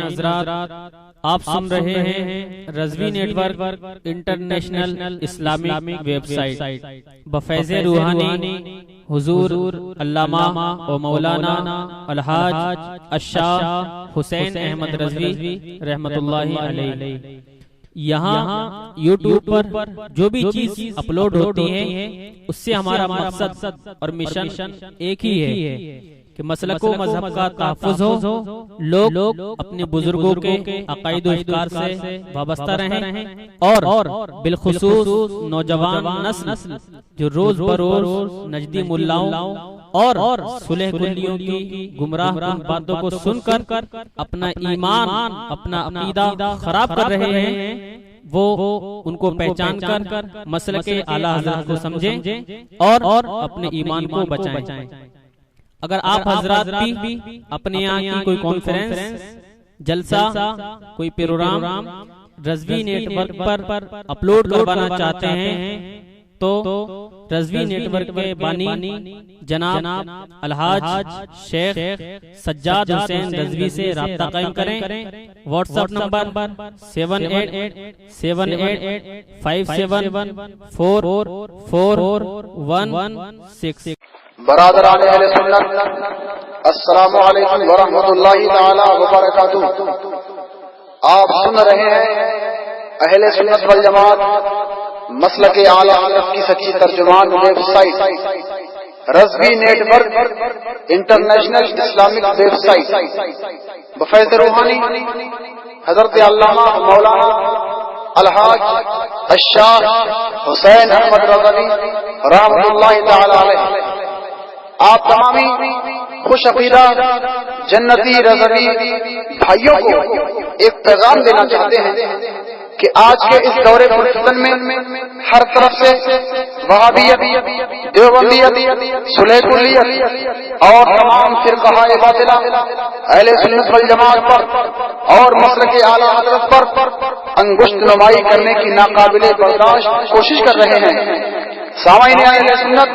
حضرات، آپ سن رہے ہیں Rizvi network international Islamic website بفیض روحانی حضور علامہ و مولانا الحاج الشاہ حسین احمد رضوی رحمت اللہ علیہ۔ یہاں یوٹیوب پر جو بھی چیز اپلوڈ ہوتی ہے اس سے ہمارا مقصد اور مشن ایک ہی ہے کہ مسلک و مذہب کا تحفظ ہو، لوگ اپنے بزرگوں کے عقائد و افکار سے وابستہ رہیں، اور بالخصوص نوجوان نسل جو روز بروز نجدی ملاؤں اور صلح کلیوں کی گمراہ کن باتوں کو سن کر اپنا ایمان، اپنا عقیدہ خراب کر رہے ہیں، وہ ان کو پہچان کر مسلک اعلیٰ حضرت کو سمجھیں اور اپنے ایمان کو بچائیں۔ اگر آپ حضرات بھی اپنے یہاں کی کوئی کانفرنس، جلسہ، کوئی پروگرام رضوی نیٹ ورک پر اپلوڈ کروانا چاہتے ہیں تو رضوی نیٹ ورک کے بانی جناب الحاج شیخ سجاد حسین رضوی سے رابطہ قائم کریں۔ What's app number 7878574416۔ برادران اہل سنت، السلام علیکم ورحمۃ اللہ تعالی وبرکاتہ۔ آپ سن رہے ہیں اہل سنت والجماعت مسلک اعلیٰ حضرت کی سچی ترجمان website Rizvi network international Islamic website بفیض روحانی حضرت علامہ مولانا الحاج الشاہ حسین احمد رضوی رحمۃ اللہ تعالی علیہ آپ تمامی خوش عقیدہ جنتی رضوی بھائیوں کو ایک پیغام دینا چاہتے ہیں کہ آج کے اس دور پرفتن میں ہر طرف سے وہابیت، دیوبندیت، صلح کلیت اور تمام فرقہ باطلہ اہل سنت والجماعت پر اور مسلک اعلیٰ حضرت پر انگشت نمائی کرنے کی ناقابل برداشت کوشش کر رہے ہیں۔ سامعین اہل سنت،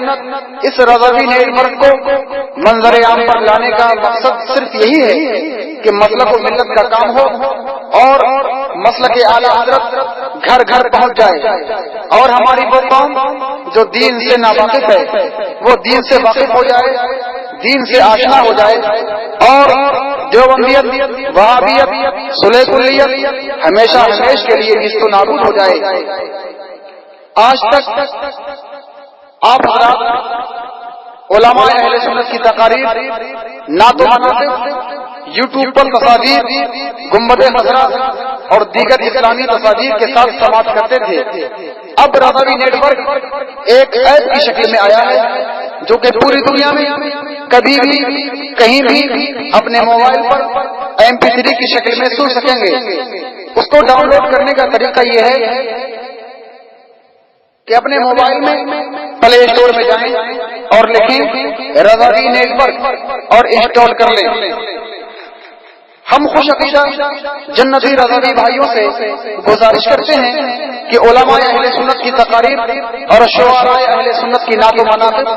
اس رضوی نیٹ ورک کو منظر عام پر لانے کا مقصد صرف یہی ہے کہ مسلک و ملت کا کام ہو اور مسلک اعلیٰ حضرت گھر گھر پہنچ جائے، اور ہماری وہ قوم جو دین سے ناواقف ہے وہ دین سے واقف ہو جائے، دین سے آشنا ہو جائے، اور دیوبندیت، وہابیت، صلح کلیت ہمیشہ ہمیش کے لیے نیست و نابود ہو جائے۔ آج تک آپ حضرات علماء اہل سنت کی تقاریر، نعت و مناقب، یوٹیوب پر تصاویر، گنبد خضرا اور دیگر اسلامی تصاویر کے ساتھ سماعت کرتے تھے۔ اب رضوی نیٹ ورک ایک ایپ کی شکل میں آیا ہے جو کہ پوری دنیا میں کبھی بھی کہیں بھی اپنے موبائل پر MP3 کی شکل میں سن سکیں گے۔ اس کو ڈاؤن لوڈ کرنے کا طریقہ یہ ہے کہ اپنے موبائل میں پلے اسٹور میں جائیں اور لکھیں رضوی نیٹ ورک اور انسٹال کر لیں۔ ہم خوش عقیدہ جنتی رضوی بھائیوں سے گزارش کرتے ہیں کہ علماء اہل سنت کی تقاریر اور شعراء اہل سنت کی نعت و مناقب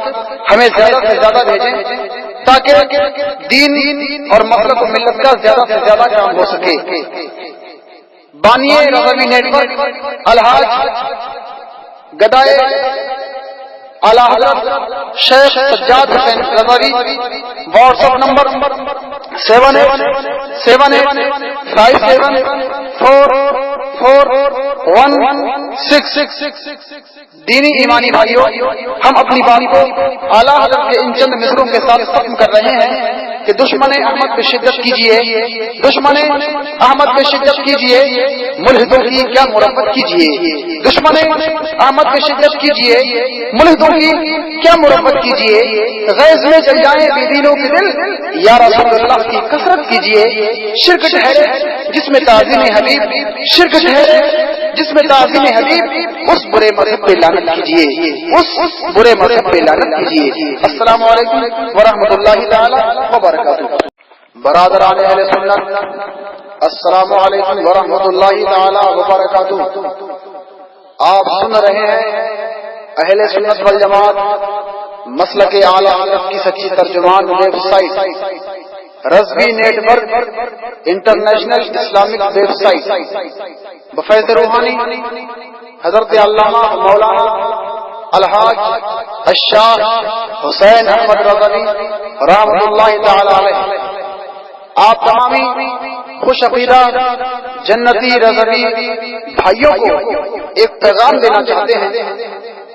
ہمیں زیادہ سے زیادہ بھیجیں تاکہ دین اور مسلک و ملت کا زیادہ سے زیادہ کام ہو سکے۔ بانی رضوی نیٹ ورک الحاج گدائے اعلیٰ حضرت شیخ سجاد حسین رضوی، واٹس ایپ نمبر 78574416۔ دینی ایمانی بھائیوں، ہم اپنی بات کو اعلیٰ حضرت کے ان چند مصروں کے ساتھ ختم کر رہے ہیں کہ دشمن احمد پہ شدت کیجیے، دشمن احمد پہ شدت کیجیے، ملحدوں کی کیا مربت کیجیے، دشمن احمد پہ شدت کیجیے، ملحدوں کی کیا مربت کیجیے، غیظ میں جل جائیں بے دینوں کے دل، یا رسول اللہ کی کثرت کیجیے۔ شرک ٹھہرے جس میں تعظیم حبیب، شرک ٹھہرے جس میں تعظیم حبیب، اس برے مذہب پہ لعنت کیجیے، اس برے مذہب پہ لعنت کیجیے۔ السلام علیکم ورحمۃ اللہ تعالی وبرکاتہ۔ برادران اہل سنت، السلام علیکم ورحمۃ اللہ تعالی وبرکاتہ۔ آپ سن رہے ہیں اہل سنت والجماعت مسلک اعلیٰ حضرت کی سچی ترجمان website Rizvi network international Islamic website بفیض روحانی حضرت علامہ مولانا الحاج الشاہ حسین احمد رضوی رحمۃ اللہ تعالی علیہ آپ تمامی خوش عقیدہ جنتی رضوی بھائیوں کو ایک پیغام دینا چاہتے ہیں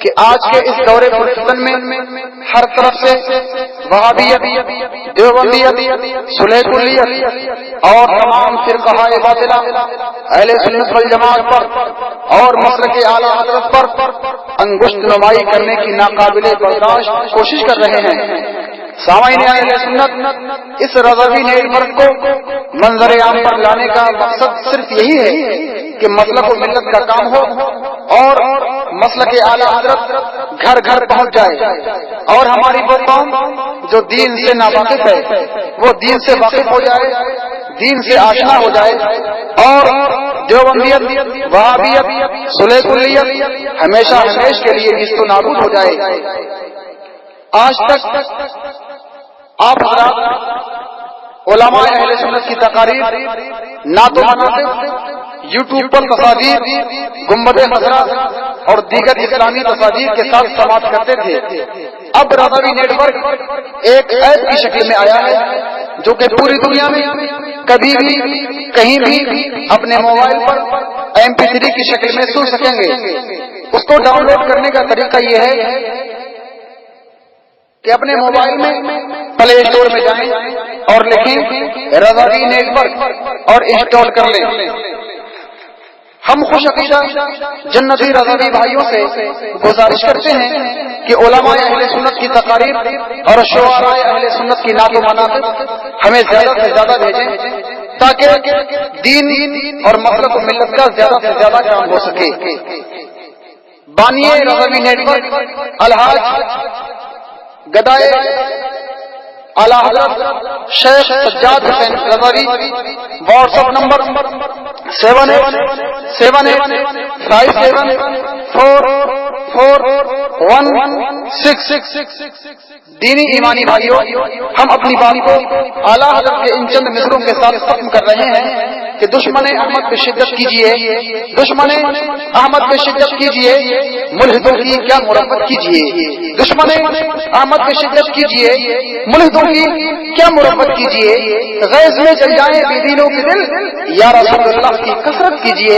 کہ آج کے اس دور پرفتن میں ہر طرف سے وہابیت، دیوبندیت، صلح کلیت اور تمام فرقہ باطلہ اہل سنت والجماعت پر اور مسلک اعلی حضرت پر انگشت نمائی کرنے کی ناقابل برداشت کوشش کر رہے ہیں۔ سامعین اہل سنت، اس رضوی نیٹ ورک کو منظر عام پر لانے کا مقصد صرف یہی ہے کہ مسلک و ملت کا کام ہو اور مسلک اعلی حضرت گھر گھر پہنچ جائے اور ہماری وہ قوم جو دین سے ناواقف ہے وہ دین سے واقف ہو جائے، دین سے آشنا ہو جائے اور دیوبندیت، وہابیت، صلح کلیت ہمیشہ ہمیش کے لیے نیست و نابود ہو جائے۔ آج تک آپ حضرات علماء اہل سنت کی تقاریر، نعت و مناقب، یوٹیوب پر تصاویر، گنبد خضرا اور دیگر اسلامی تصاویر کے ساتھ سماعت کرتے تھے۔ اب رضوی نیٹ ورک ایک ایپ کی شکل میں آیا ہے جو کہ پوری دنیا میں کبھی بھی کہیں بھی اپنے موبائل پر MP3 کی شکل میں سن سکیں گے۔ اس کو ڈاؤن لوڈ کرنے کا طریقہ یہ ہے کہ اپنے موبائل میں پلے اسٹور میں جائیں اور لکھیں رضوی نیٹ ورک اور انسٹال کر لیں۔ ہم خوش عقیدہ جنتی رضوی بھائیوں سے گزارش کرتے ہیں کہ علماء اہل سنت کی تقاریر اور شعراء اہل سنت کی نعت و مناقب ہمیں زیادہ سے زیادہ بھیجیں تاکہ دین اور مسلک و ملت کا زیادہ سے زیادہ کام ہو سکے۔ بانی رضوی نیٹ ورک الحاج گدائے اعلی حضرت شیخ سجاد حسین رضوی، واٹس ایپ نمبر 7857844166۔ دینی ایمانی بھائیوں، ہم اپنی بات کو اعلی حضرت کے ان چند مصروں کے ساتھ ختم کر رہے ہیں کہ دشمن احمد پہ شدت کیجیے، دشمن احمد پہ شدت کیجیے، ملحدوں کی کیا مربت کیجیے، دشمن احمد پہ شدت کیجیے، ملحدوں کی کیا مربت کیجیے، غیظ میں جل جائیں بے دینوں کے دل، یا رسول اللہ کی کثرت کیجیے۔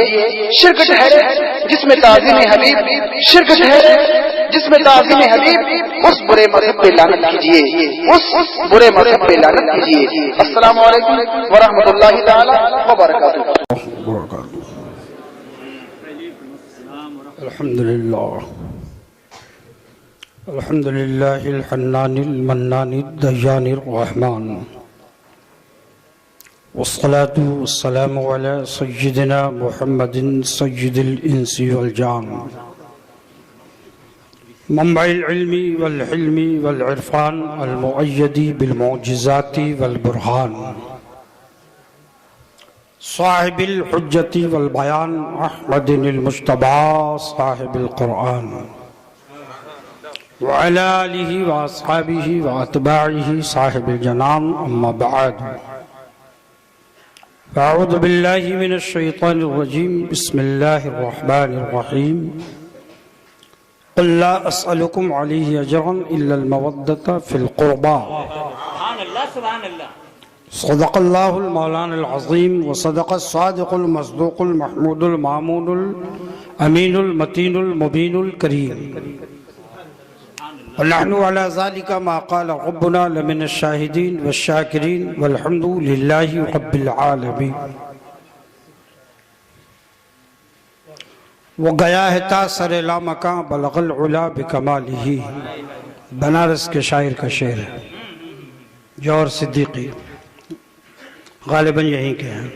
شرک ٹھہرے جس میں تعظیم حبیب، شرک ٹھہرے جس میں تعظیم حبیب، اس برے مذہب پہ لعنت کیجیے، اس برے مذہب پہ لعنت کیجیے۔ السلام علیکم ورحمۃ اللہ تعالی وبرکاتہ۔ الحمد للہ الحنان المنان الدیان الرحمن، والصلاة والسلام على سيدنا محمد سيد الإنس والجان، منبع العلم والحلم والعرفان، المؤيد بالمعجزات والبرهان، صاحب الحجة والبيان، أحمد المجتبى صاحب القرآن، وعلى آله وأصحابه وأتباعه صاحب الجنان، أما بعد، أعوذ بالله من الشيطان الرجيم، بسم الله الرحمن الرحيم، قل لا أسألكم عليه أجرا إلا المودة في القربى، صدق الله المولانا العظيم، وصدق الصادق المصدوق المحمود المعمود الأمين المتين المبين الكريم، ونحن على ذلك ما قال ربنا لمن الشاهدين والشاكرين، والحمد لله رب العالمين۔ وہ گیا ہے تا سر لامکاں بلغ العلا بکمالہ، بنارس کے شاعر کا شعر ہے، جوہر صدیقی غالباً یہیں کے ہیں۔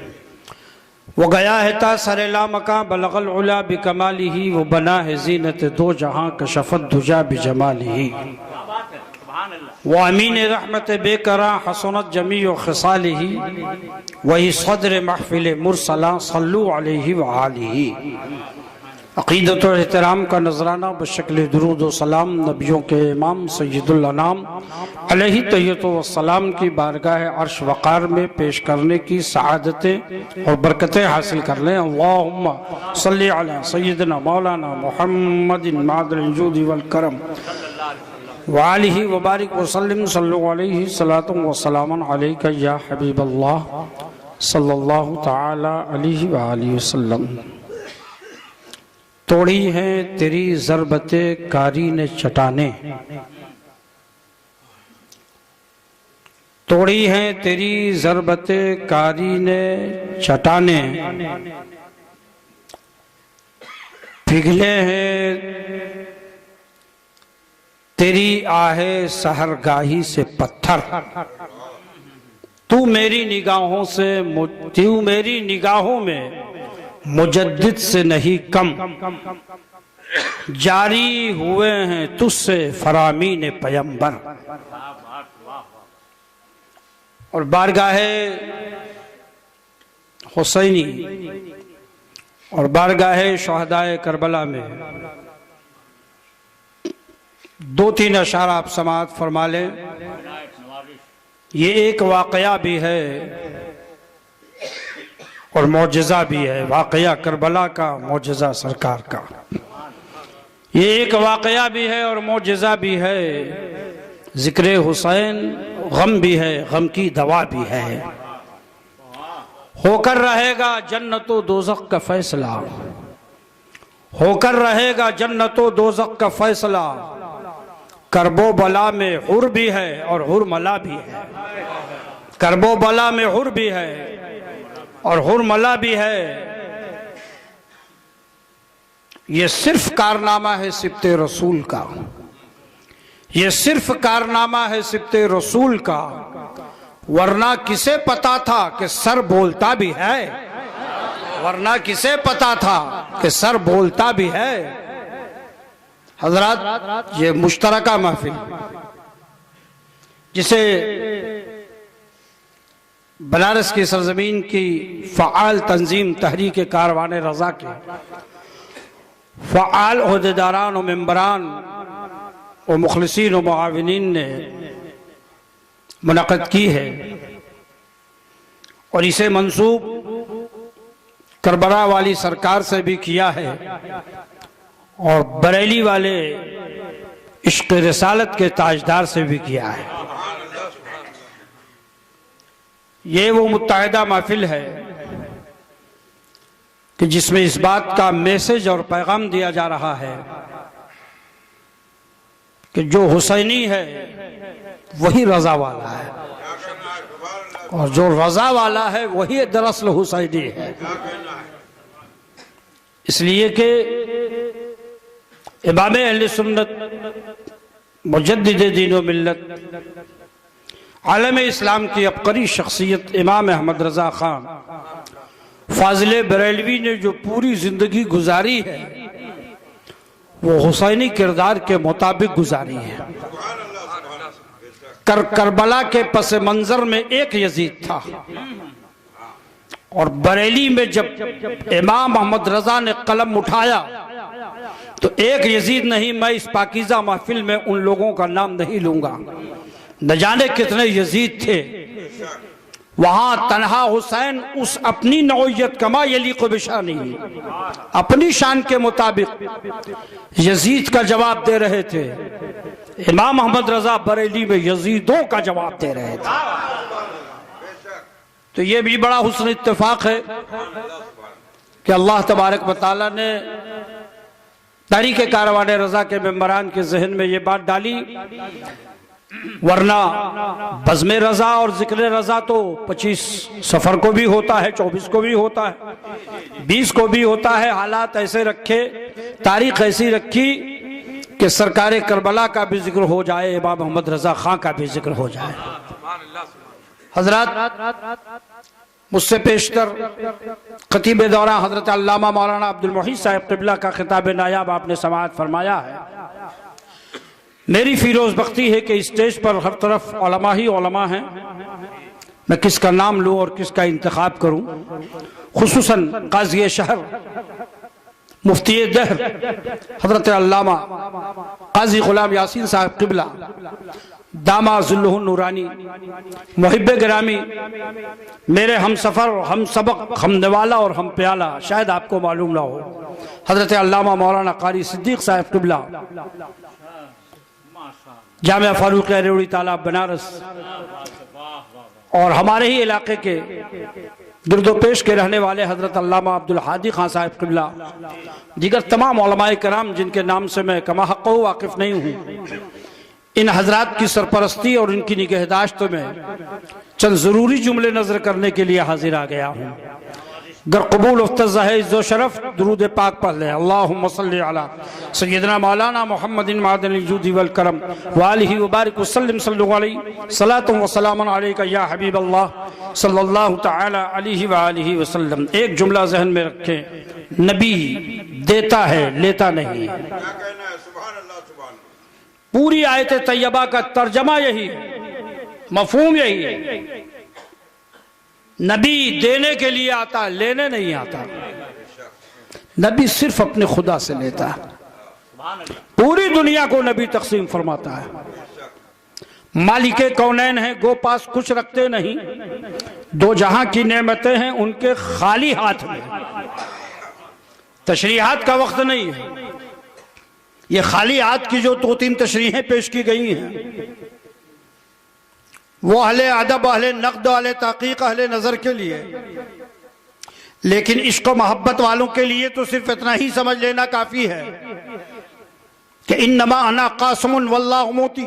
وہ گیا ہے تا سر لامکاں بلغ العلا بکمالہ، وہ بنا ہے زینت دو جہاں کشفت دجا بجمالہ، وہ امین رحمت بے کراں حسنت جمیع خصالہ، وہی صدر محفل مرسلاں صلو علیہ وآلہ۔ عقیدت و احترام کا نذرانہ بشکل درود و سلام نبیوں کے امام سید الانام علیہ تحیۃ و السلام کی بارگاہ عرش وقار میں پیش کرنے کی سعادتیں اور برکتیں حاصل کر لیں۔ اللہم صلی علی سیدنا مولانا محمد معدن الجود والکرم وآلہ وبارک وسلم صلی علیہ صلاۃ وسلام علیک یا حبیب اللہ صلی اللہ تعالی علیہ وآلہ وسلم۔ توڑی ہیں تیری ضربت کاری نے چٹانیں، توڑی ہیں تیری ضربت کاری نے چٹانیں، پگھلے ہیں تیری آہ سحرگاہی سے پتھر، تو میری نگاہوں میں مجدد سے نہیں کم، جاری ہوئے ہیں تجھ سے فرامین پیمبر۔ اور بارگاہ حسینی اور بارگاہ شہدائے کربلا میں دو تین اشعار آپ سماعت فرما لیں۔ یہ ایک واقعہ بھی ہے اور معجزہ بھی ہے، واقعہ کربلا کا، معجزہ سرکار کا۔ یہ ایک واقعہ بھی ہے اور معجزہ بھی ہے، ذکر حسین غم بھی ہے، غم کی دوا بھی ہے۔ ہو کر رہے گا جنت و دوزخ کا فیصلہ، ہو کر رہے گا جنت و دوزخ کا فیصلہ، کرب و بلا میں حر بھی ہے اور حرملا بھی ہے، کرب و بلا میں حر بھی ہے اور حرملا بھی ہے۔ یہ صرف کارنامہ ہے سبط رسول کا، یہ صرف کارنامہ ہے سبط رسول کا، ورنہ کسے پتا تھا کہ سر بولتا بھی ہے، ورنہ کسے پتا تھا کہ سر بولتا بھی ہے۔ حضرات، یہ مشترکہ محفل جسے بنارس کی سرزمین کی فعال تنظیم تحریک کاروان رضا کے فعال عہدیداران و ممبران و مخلصین و معاونین نے منعقد کی ہے، اور اسے منسوب کربلا والی سرکار سے بھی کیا ہے، اور بریلی والے عشق رسالت کے تاجدار سے بھی کیا ہے۔ یہ وہ متحدہ محفل ہے کہ جس میں اس بات کا میسج اور پیغام دیا جا رہا ہے کہ جو حسینی ہے وہی رضا والا ہے، اور جو رضا والا ہے وہی دراصل حسینی ہے۔ اس لیے کہ امام اہل سنت مجدد دین و ملت عالم اسلام کی عبقری شخصیت امام احمد رضا خان فاضل بریلوی نے جو پوری زندگی گزاری ہے وہ حسینی کردار کے مطابق گزاری ہے۔ کربلا کے پس منظر میں ایک یزید تھا، اور بریلی میں جب امام احمد رضا نے قلم اٹھایا تو ایک یزید نہیں، میں اس پاکیزہ محفل میں ان لوگوں کا نام نہیں لوں گا، نہ جانے کتنے یزید تھے۔ وہاں تنہا حسین اس اپنی نوعیت کما یلیق بشانی، اپنی شان کے مطابق یزید کا جواب دے رہے تھے۔ امام احمد رضا بریلی میں یزیدوں کا جواب دے رہے تھے۔ تو یہ بھی بڑا حسن اتفاق ہے کہ اللہ تبارک و تعالیٰ نے تحریک کاروان رضا کے ممبران کے ذہن میں یہ بات ڈالی، ورنہ بزم رضا اور ذکر رضا تو 25 سفر کو بھی ہوتا ہے، 24 کو بھی ہوتا ہے، 20 کو بھی ہوتا ہے۔ حالات ایسے رکھے، تاریخ ایسی رکھی کہ سرکار کربلا کا بھی ذکر ہو جائے، امام محمد رضا خان کا بھی ذکر ہو جائے۔ حضرات، مجھ سے پیشتر خطیب دورہ حضرت علامہ مولانا عبد المحی صاحب قبلہ کا خطاب نایاب آپ نے سماعت فرمایا ہے۔ میری فیروز بختی ہے کہ اسٹیج پر ہر طرف علماء ہی علماء ہیں، میں کس کا نام لوں اور کس کا انتخاب کروں۔ خصوصاً قاضی شہر مفتی دہر حضرت علامہ قاضی غلام یاسین صاحب قبلہ دامہ ظلہ النورانی، محب گرامی، میرے ہم سفر، ہم سبق، ہم نوالا اور ہم پیالہ، شاید آپ کو معلوم نہ ہو، حضرت علامہ مولانا قاری صدیق صاحب قبلہ جامعہ فاروق ریوڑی تالاب بنارس، اور ہمارے ہی علاقے کے گرد و پیش کے رہنے والے حضرت علامہ عبدالحادی خان صاحب قبلہ، دیگر تمام علماء کرام جن کے نام سے میں کما حق واقف نہیں ہوں، ان حضرات کی سرپرستی اور ان کی نگہداشت میں چند ضروری جملے نظر کرنے کے لیے حاضر آ گیا ہوں۔ گر قبول افتزہ ہے عز و شرف، درود پاک پڑھ لیں۔ اللہم صلی علی سیدنا مولانا محمد معدن الجود والکرم وآلہ وبارک وسلم، صلی علیہ صلاۃ و سلام علیکہ یا حبیب اللہ صلی اللہ تعالی علیہ وآلہ وسلم۔ ایک جملہ ذہن میں رکھیں، نبی دیتا ہے لیتا نہیں ہے۔ پوری آیت طیبہ کا ترجمہ یہی ہے، مفہوم یہی ہے، نبی دینے کے لیے آتا، لینے نہیں آتا۔ نبی صرف اپنے خدا سے لیتا ہے، پوری دنیا کو نبی تقسیم فرماتا ہے۔ مالک کونین ہیں، گو پاس کچھ رکھتے نہیں، دو جہاں کی نعمتیں ہیں ان کے خالی ہاتھ میں۔ تشریحات کا وقت نہیں ہے، یہ خالی ہاتھ کی جو دو تین تشریحیں پیش کی گئی ہیں وہ اہل ادب، اہل نقد، اہل تحقیق، اہل نظر کے لیے، لیکن عشق و محبت والوں کے لیے تو صرف اتنا ہی سمجھ لینا کافی ہے کہ انما انا قاسم واللہ موتی،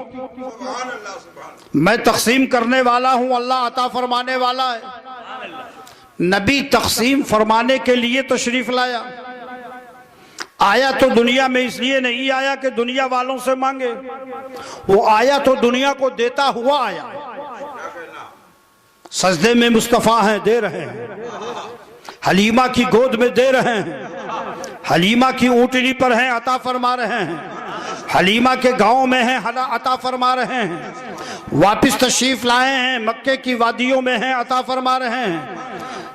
میں تقسیم کرنے والا ہوں، اللہ عطا فرمانے والا ہے۔ نبی تقسیم فرمانے کے لیے تشریف لایا، آیا تو دنیا میں اس لیے نہیں آیا کہ دنیا والوں سے مانگے، وہ آیا تو دنیا کو دیتا ہوا آیا۔ سجدے میں مصطفیٰ ہیں، دے رہے ہیں، حلیمہ کی گود میں دے رہے ہیں، حلیمہ کی اونٹنی پر ہیں، عطا فرما رہے ہیں، حلیمہ کے گاؤں میں ہیں، عطا فرما رہے ہیں، واپس تشریف لائے ہیں، مکے کی وادیوں میں ہیں، عطا فرما رہے ہیں۔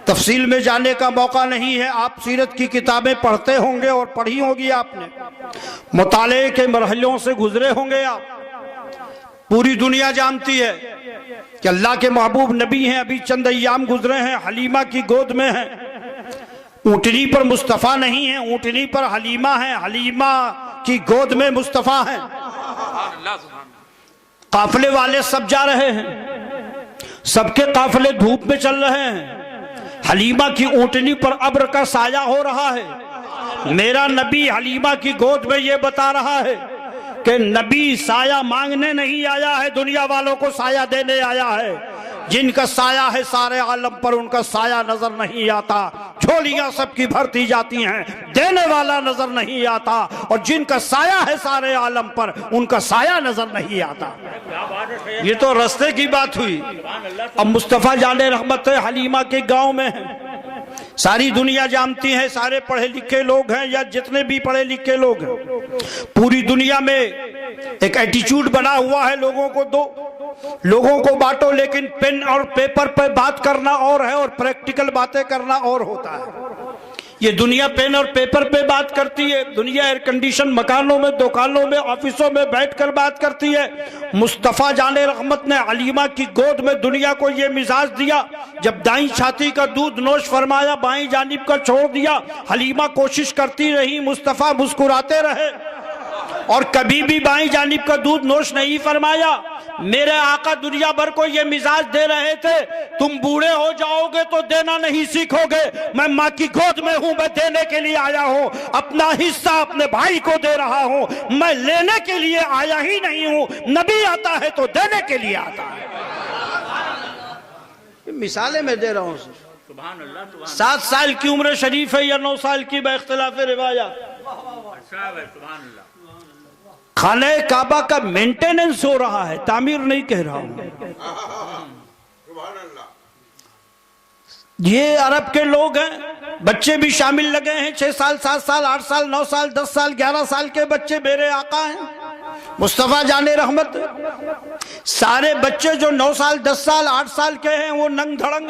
تفصیل میں جانے کا موقع نہیں ہے، آپ سیرت کی کتابیں پڑھتے ہوں گے اور پڑھی ہوگی آپ نے، مطالعے کے مرحلوں سے گزرے ہوں گے آپ۔ پوری دنیا جانتی ہے کہ اللہ کے محبوب نبی ہیں، ابھی چند ایام گزرے ہیں، حلیمہ کی گود میں ہیں، اونٹنی پر مصطفیٰ نہیں ہیں، اونٹنی پر حلیمہ ہیں، حلیمہ کی گود میں مصطفیٰ ہیں۔ قافلے والے سب جا رہے ہیں، سب کے قافلے دھوپ میں چل رہے ہیں، حلیمہ کی اونٹنی پر ابر کا سایہ ہو رہا ہے۔ میرا نبی حلیمہ کی گود میں یہ بتا رہا ہے کہ نبی سایہ مانگنے نہیں آیا ہے، دنیا والوں کو سایہ دینے آیا ہے۔ جن کا سایہ ہے سارے عالم پر، ان کا سایہ نظر نہیں آتا، جھولیاں سب کی بھرتی جاتی ہیں، دینے والا نظر نہیں آتا، اور جن کا سایہ ہے سارے عالم پر، ان کا سایہ نظر نہیں آتا۔ یہ تو رستے کی بات ہوئی۔ اب مصطفیٰ جان رحمت حلیمہ کے گاؤں میں ہیں، ساری دنیا جانتی ہے، سارے پڑھے لکھے لوگ ہیں یا جتنے بھی پڑھے لکھے لوگ ہیں، پوری دنیا میں ایک ایٹیچیوڈ بنا ہوا ہے، لوگوں کو دو، لوگوں کو بانٹو، لیکن پین اور پیپر پہ بات کرنا اور ہے اور پریکٹیکل باتیں کرنا اور ہوتا ہے۔ یہ دنیا پین اور پیپر پہ بات کرتی ہے، دنیا ایئر کنڈیشن مکانوں میں، دکانوں میں، آفسوں میں بیٹھ کر بات کرتی ہے۔ مصطفیٰ جان رحمت نے حلیمہ کی گود میں دنیا کو یہ مزاج دیا، جب دائیں چھاتی کا دودھ نوش فرمایا، بائیں جانب کا چھوڑ دیا، حلیمہ کوشش کرتی رہی، مصطفیٰ مسکراتے رہے، اور کبھی بھی بائیں جانب کا دودھ نوش نہیں فرمایا۔ میرے آقا دنیا بھر کو یہ مزاج دے رہے تھے، تم بوڑھے ہو جاؤ گے تو دینا نہیں سیکھو گے، میں ماں کی گود میں ہوں، میں دینے کے لیے آیا ہوں، اپنا حصہ اپنے بھائی کو دے رہا ہوں، میں لینے کے لیے آیا ہی نہیں ہوں۔ نبی آتا ہے تو دینے کے لیے آتا ہے۔ مثالیں میں دے رہا ہوں، 7 سال کی عمر شریف ہے یا 9 سال کی باختلاف روایات۔ خانہ کعبہ کا مینٹیننس ہو رہا ہے، تعمیر نہیں کہہ رہا ہوں۔ یہ عرب کے لوگ ہیں، بچے بھی شامل لگے ہیں، 6 سال 7 سال 8 سال 9 سال 10 سال 11 سال کے بچے میرے آقا ہیں مصطفیٰ جان رحمت۔ سارے بچے جو 9 سال 10 سال 8 سال کے ہیں وہ ننگ دھڑنگ،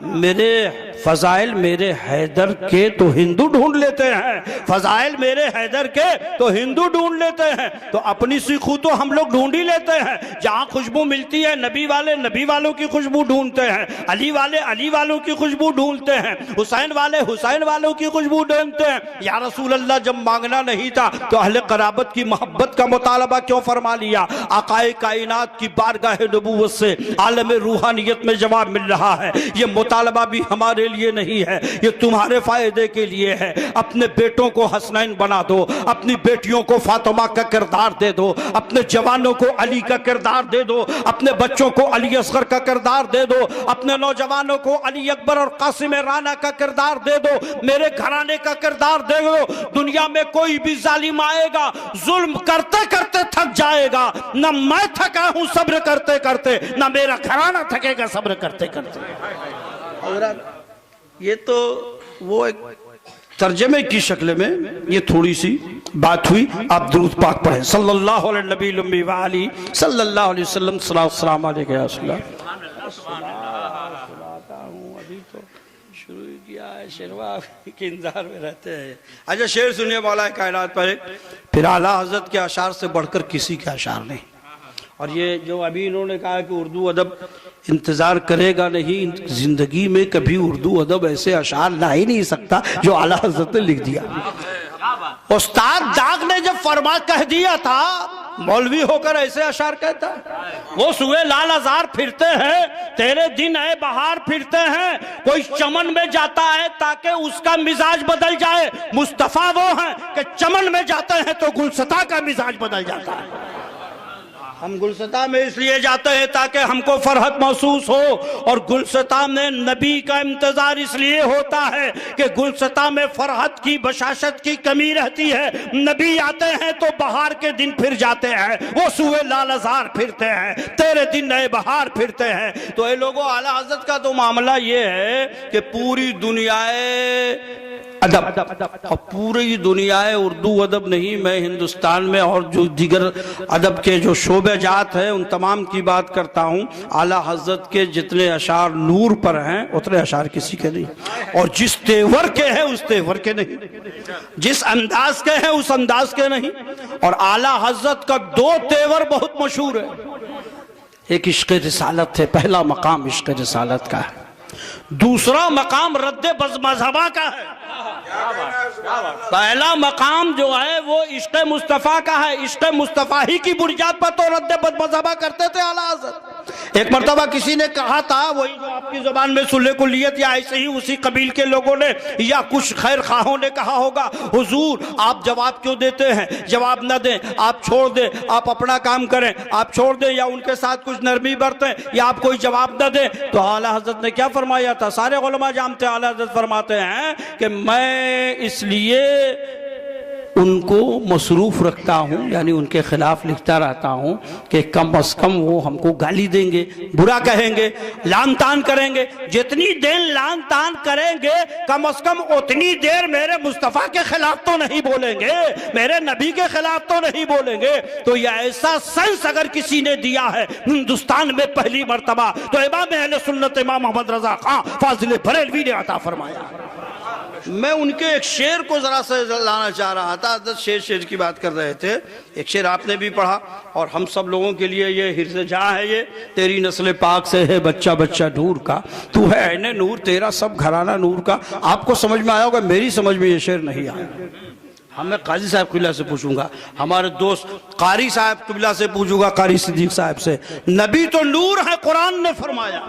میرے فضائل میرے حیدر کے تو ہندو ڈھونڈ لیتے ہیں، فضائل میرے حیدر کے تو ہندو ڈھونڈ لیتے ہیں، تو اپنی سی خو تو ہم لوگ ڈھونڈ ہی لیتے ہیں۔ جہاں خوشبو ملتی ہے نبی والے نبی والوں کی خوشبو ڈھونڈتے ہیں، علی والے علی والوں کی خوشبو ڈھونڈتے ہیں، حسین والے حسین والوں کی خوشبو ڈھونڈتے ہیں۔ یا رسول اللہ جب مانگنا نہیں تھا تو اہل قرابت کی محبت کا مطالبہ کیوں فرما لیا؟ آقائے کائنات کی بارگاہ نبوت سے عالم روحانیت میں جواب مل رہا ہے۔ یہ مطالبہ بھی ہمارے لیے نہیں ہے، یہ تمہارے فائدے کے لیے ہے۔ اپنے بیٹوں کو حسنین بنا دو، اپنی بیٹیوں کو فاطمہ کا کردار دے دو، اپنے جوانوں کو علی کا کردار دے دو، اپنے بچوں کو علی اصغر کا کردار دے دو، اپنے نوجوانوں کو علی اکبر اور قاسم رانا کا کردار دے دو، میرے گھرانے کا کردار دے دو۔ دنیا میں کوئی بھی ظالم آئے گا ظلم کرتے کرتے تھک جائے گا، نہ میں تھکا ہوں صبر کرتے کرتے، نہ میرا گھرانہ تھکے گا صبر کرتے کرتے۔ حضرات یہ تو وہ ایک ترجمے کی شکل میں یہ تھوڑی سی بات ہوئی۔ آپ درود پاک پڑھیں، صلی اللہ علیہ نبی الامی وآلہ صلی اللہ علیہ وسلم۔ السلام علیکم یا رسول اللہ۔ ابھی تو شروع کیا ہے، شیروا کے انتظار میں رہتے ہیں۔ اچھا شعر سنیے مولا کائنات پر ایک، پھر اعلیٰ حضرت کے اشعار سے بڑھ کر کسی کے اشعار نہیں۔ اور یہ جو ابھی انہوں نے کہا کہ اردو ادب انتظار کرے گا نہیں، زندگی میں کبھی اردو ادب ایسے اشعار لا ہی نہیں سکتا جو اعلیٰ حضرت نے لکھ دیا۔ استاد داغ نے جب فرمات کہہ دیا تھا، مولوی ہو کر ایسے اشعار کہتا ہے۔ وہ سوئے لال ازار پھرتے ہیں، تیرے دن اے بہار پھرتے ہیں، کوئی چمن میں جاتا ہے تاکہ اس کا مزاج بدل جائے۔ مصطفیٰ وہ ہیں کہ چمن میں جاتے ہیں تو گلستہ کا مزاج بدل جاتا ہے۔ ہم گلستہ میں اس لیے جاتے ہیں تاکہ ہم کو فرحت محسوس ہو، اور گلستہ میں نبی کا انتظار اس لیے ہوتا ہے کہ گلستہ میں فرحت کی بشاشت کی کمی رہتی ہے۔ نبی آتے ہیں تو بہار کے دن پھر جاتے ہیں، وہ سوئے لال ازار پھرتے ہیں، تیرے دن نئے بہار پھرتے ہیں۔ تو اے لوگوں، اعلیٰ حضرت کا تو معاملہ یہ ہے کہ پوری دنیا ادب، اور پوری دنیا اردو ادب نہیں، میں ہندوستان میں اور جو دیگر ادب کے جو شعبہ جات ہیں ان تمام کی بات کرتا ہوں۔ اعلیٰ حضرت کے جتنے اشعار نور پر ہیں اتنے اشعار کسی کے نہیں، اور جس تیور کے ہیں اس تیور کے نہیں، جس انداز کے ہیں اس انداز کے نہیں۔ اور اعلیٰ حضرت کا دو تیور بہت مشہور ہے، ایک عشق رسالت ہے، پہلا مقام عشق رسالت کا ہے، دوسرا مقام رد بز مذہبہ کا ہے۔ پہلا مقام جو ہے وہ عشق مصطفیٰ کا ہے، عشق مصطفیٰ ہی کی بنیاد پر تو رد بد مذہبہ کرتے تھے اعلیٰ حضرت۔ ایک مرتبہ کسی نے کہا تھا، وہی جو آپ کی زبان میں سلح کلیت یا ایسے ہی اسی قبیل کے لوگوں نے یا کچھ خیر خواہوں نے کہا ہوگا، حضور آپ جواب کیوں دیتے ہیں؟ جواب نہ دیں، آپ چھوڑ دیں، آپ اپنا کام کریں، آپ چھوڑ دیں یا ان کے ساتھ کچھ نرمی برتیں یا آپ کوئی جواب نہ دیں۔ تو اعلیٰ حضرت نے کیا فرمایا تھا؟ سارے علماء جانتے ہیں، اعلیٰ حضرت فرماتے ہیں کہ میں اس لیے ان کو مصروف رکھتا ہوں، یعنی ان کے خلاف لکھتا رہتا ہوں کہ کم از کم وہ ہم کو گالی دیں گے، برا کہیں گے، لان تان کریں گے، جتنی دیر لان تان کریں گے کم از کم اتنی دیر میرے مصطفیٰ کے خلاف تو نہیں بولیں گے، میرے نبی کے خلاف تو نہیں بولیں گے۔ تو یہ ایسا سینس اگر کسی نے دیا ہے ہندوستان میں پہلی مرتبہ تو امام اہل سنت امام محمد رضا خان فاضل بریلوی نے عطا فرمایا۔ میں ان کے ایک شعر کو ذرا سے لانا چاہ رہا تھا، حضرت شعر کی بات کر رہے تھے، ایک شعر آپ نے بھی پڑھا اور ہم سب لوگوں کے لیے یہ حرز جہاں ہے، یہ تیری نسل پاک سے ہے بچہ بچہ نور کا، تو ہے عین نور، تیرا سب گھرانہ نور کا۔ آپ کو سمجھ میں آیا ہوگا، میری سمجھ میں یہ شعر نہیں آیا۔ میں قاضی صاحب قبلہ سے پوچھوں گا، ہمارے دوست قاری صاحب قبلہ سے پوچھوں گا، قاری صدیق صاحب سے، نبی تو نور ہے قرآن نے فرمایا،